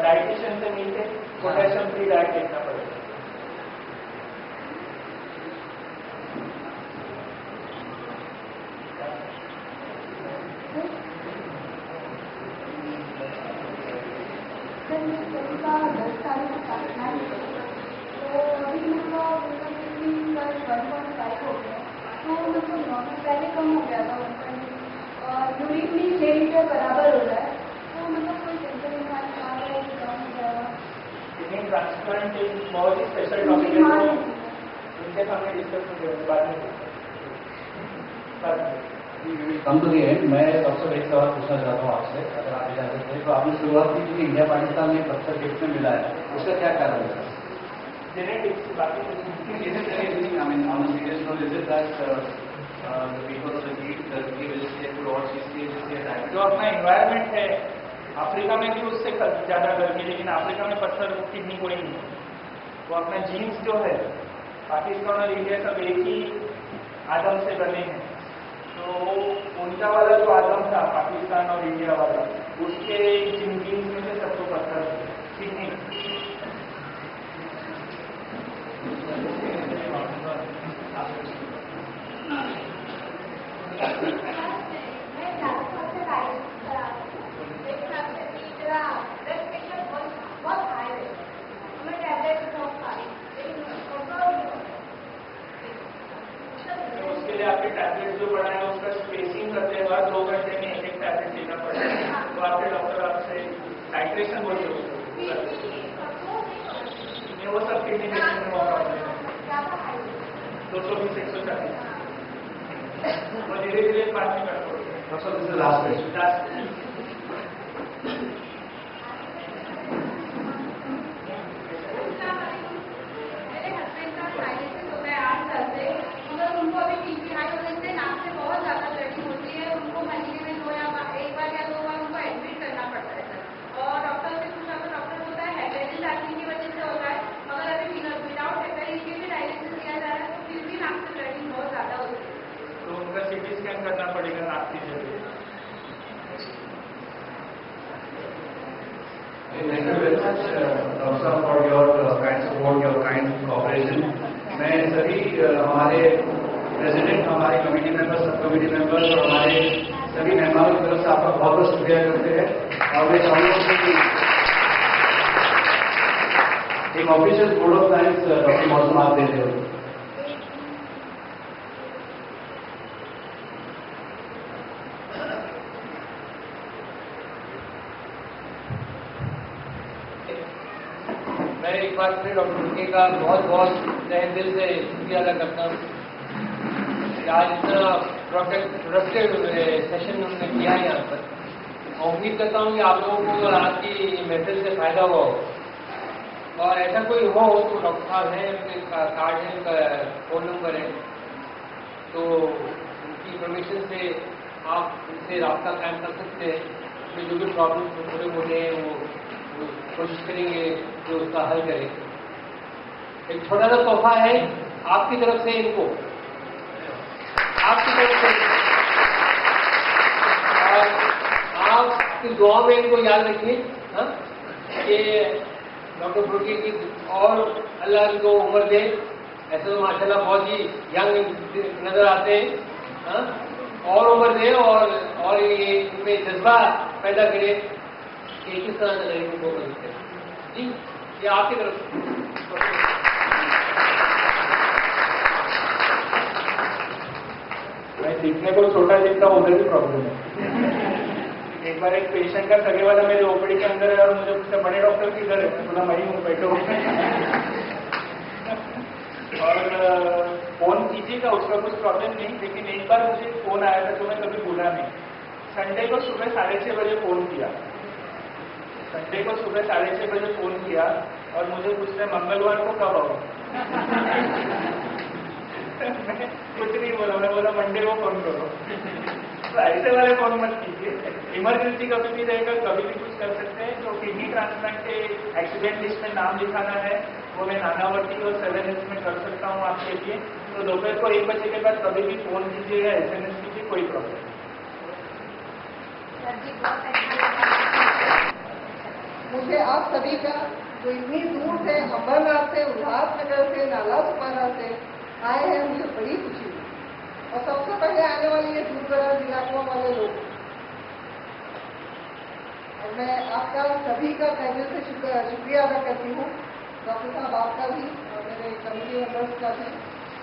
डाइटिशियन से मिलके पोटेशियम फ्री डाइट देखना पड़ेगा। सर मैं का 10 साल का काटना है, तो अभी मेरा कल 1.5 हो गया, तो मतलब नॉर्मल पहले कम हो गया था 1.5 और यूरिन भी 6 लीटर बराबर हो रहा है, तो मतलब कोई टेंशन नहीं आ रहा है कि कम हो जाएगा। किडनी ट्रांसप्लांट एक बहुत ही स्पेशल टॉपिक है, उनके सामने डिस्कस करेंगे बाद में। कम तो नहीं है। मैं डॉक्टर एक सवाल पूछना चाहता हूँ आपसे, अगर आप इजाजत है तो। आपने शुरुआत की कि इंडिया पाकिस्तान में पत्थर किट में मिला है, उसका क्या कारण है? जेनेटिक्स बाकी जो अपना एनवायरमेंट है, अफ्रीका में भी उससे ज्यादा गर्मी, लेकिन अफ्रीका में पत्थर किडनी कोई नहीं है। वो अपना जीन्स जो है, पाकिस्तान और इंडिया सब एक ही आदम से बने हैं, तो उनका वाला जो आदम था पाकिस्तान और इंडिया वाला, उसके जीन्स में से सबको पत्थर किडनी। उसके लिए आपके टैबलेट जो बढ़ाए उसका स्पेसिंग करते बाद 2 घंटे में एक टैबलेट लेना पड़ेगा, तो आपके डॉक्टर आपसे टाइट्रेशन बोलते वो सब किडनी पेशेंट में प्रॉब्लम है। 220-140 और धीरे धीरे बात नहीं कर पड़ेगा। Last question. उनको अभी टीबी हाई होने से नाक से बहुत ज्यादा ब्लीडिंग होती है, उनको महीने में 1 बार या 2 बार उनको एडमिट करना पड़ता है सर। और डॉक्टर से पूछा तो डॉक्टर बोलता है हेपेटाइटिस आर्टिन की वजह से होता है, मगर अभी विदाउट हेपेटाइटिस के भी डायलिसिस दिया जा रहा है, तो फिर भी नाक से ब्लीडिंग बहुत ज्यादा होती है, तो उनका सीटी स्कैन करना पड़ेगा नाक की जगह। Thank you very much, Dr. for your kind support, your kind cooperation. मैं सभी हमारे प्रेसिडेंट, हमारे committee members, sub committee members और हमारे सभी मेहमानों की तरफ से आपका बहुत बहुत शुक्रिया करते हैं। और मैं चाहूँगा कि एक official code of science doctor मौसम आप दे रहे हो। मैं एक बार फिर डॉक्टर रुके का बहुत बहुत तहे दिल से शुक्रिया अदा करता हूँ कि आज इतना प्रोडक्टिव सेशन हमने किया है यहाँ पर। और उम्मीद करता हूँ कि आप लोगों को आज की महफिल से फायदा हुआ हो। और ऐसा कोई हुआ हो तो डॉक्टर साहब हैं, उनके कार्ड है, उनका फ़ोन नंबर है, तो उनकी परमिशन से आप उनसे रब्ता कायम कर सकते हैं। उसमें जो भी प्रॉब्लम छोटे मोटे हैं वो कोशिश करेंगे कि उसका हल करें। एक छोटा सा तोहफा है आपकी तरफ से इनको, आपकी तरफ से, और आपकी दुआ में इनको याद रखिए कि डॉक्टर बुर्की की और अल्लाह इनको उम्र दे। ऐसे तो माशाल्लाह बहुत ही यंग नजर आते हैं, और उम्र दे और ये इनमें जज्बा पैदा करे कि किस तरह से गरीबों को मदद करें। जी, ये आपकी तरफ मैं सीखने को छोटा दिखता हूँ, उधर भी प्रॉब्लम है। एक बार एक पेशेंट का सगे वाला मेरे ओपीडी के अंदर है और मुझे पूछा बड़े डॉक्टर किधर है, मैं बोला वही हूँ, बैठो। और फोन कीजिएगा, उसका कुछ प्रॉब्लम नहीं, लेकिन एक बार मुझे फोन आया था जो मैं कभी भूला नहीं। संडे को सुबह 6:30 बजे फोन किया, संडे को सुबह 6:30 बजे फोन किया और मुझे पूछते मंगलवार को कब आओ। मैं कुछ नहीं बोला, मैं बोला मंडे को फोन करो। तो ऐसे वाले फोन मत कीजिए, इमरजेंसी कभी भी रहेगा, कभी भी कुछ कर सकते हैं। तो किडनी ट्रांसप्लांट के एक्सीडेंट लिस्ट में नाम लिखाना है वो मैं नानावती और 7H में कर सकता हूँ आपके लिए। तो दोपहर को 1 बजे के बाद कभी भी फोन कीजिएगा, SMS कीजिए, कोई प्रॉब्लम नहीं। मुझे आप सभी का जो इतनी दूर से, अमरनाथ से, उल्लासनगर से, नालासोपारा से आए हैं, मुझे बड़ी खुशी हुई। और सबसे पहले आने वाले ये दूर दराज इलाकों वाले लोग, और मैं आपका सभी का तहे से शुक्रिया अदा करती हूँ, डॉक्टर साहब आपका भी और मेरे कमेटी मेंबर्स का भी,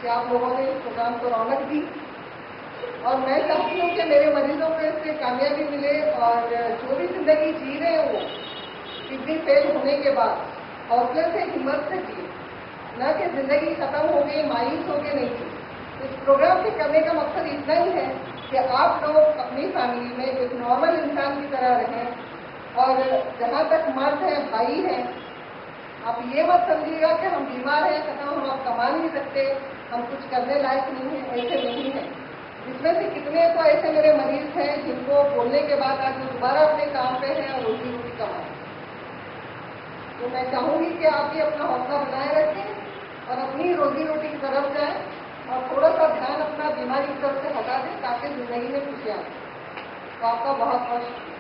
कि आप लोगों ने इस प्रोग्राम को रौनक दी। और मैं चाहती हूँ कि मेरे मरीजों को इससे कामयाबी मिले और जो भी जिंदगी जी रहे हैं वो किडनी फेल होने के बाद हौसले से, हिम्मत से जिए, न कि जिंदगी खत्म हो गई, मायूस हो गए नहीं जी। इस प्रोग्राम के करने का मकसद इतना ही है कि आप लोग अपनी फैमिली में एक नॉर्मल इंसान की तरह रहें। और जहाँ तक मर्द है, भाई है, आप ये मत समझिएगा कि हम बीमार हैं, खत्म, हम अब कमा नहीं सकते, हम कुछ करने लायक नहीं है, ऐसे नहीं है। इसमें से कितने तो ऐसे मेरे मरीज हैं जिनको बोलने के बाद आज वो दोबारा अपने काम पे हैं और रोजी रोटी कमाएं। तो मैं चाहूंगी कि आप भी अपना हौसला बनाए रखें और अपनी रोजी रोटी की तरफ जाएं और थोड़ा सा ध्यान अपना बीमारी की तरफ से हटा दें ताकि जिंदगी में खुशियां आए। तो आपका बहुत बहुत शुक्रिया।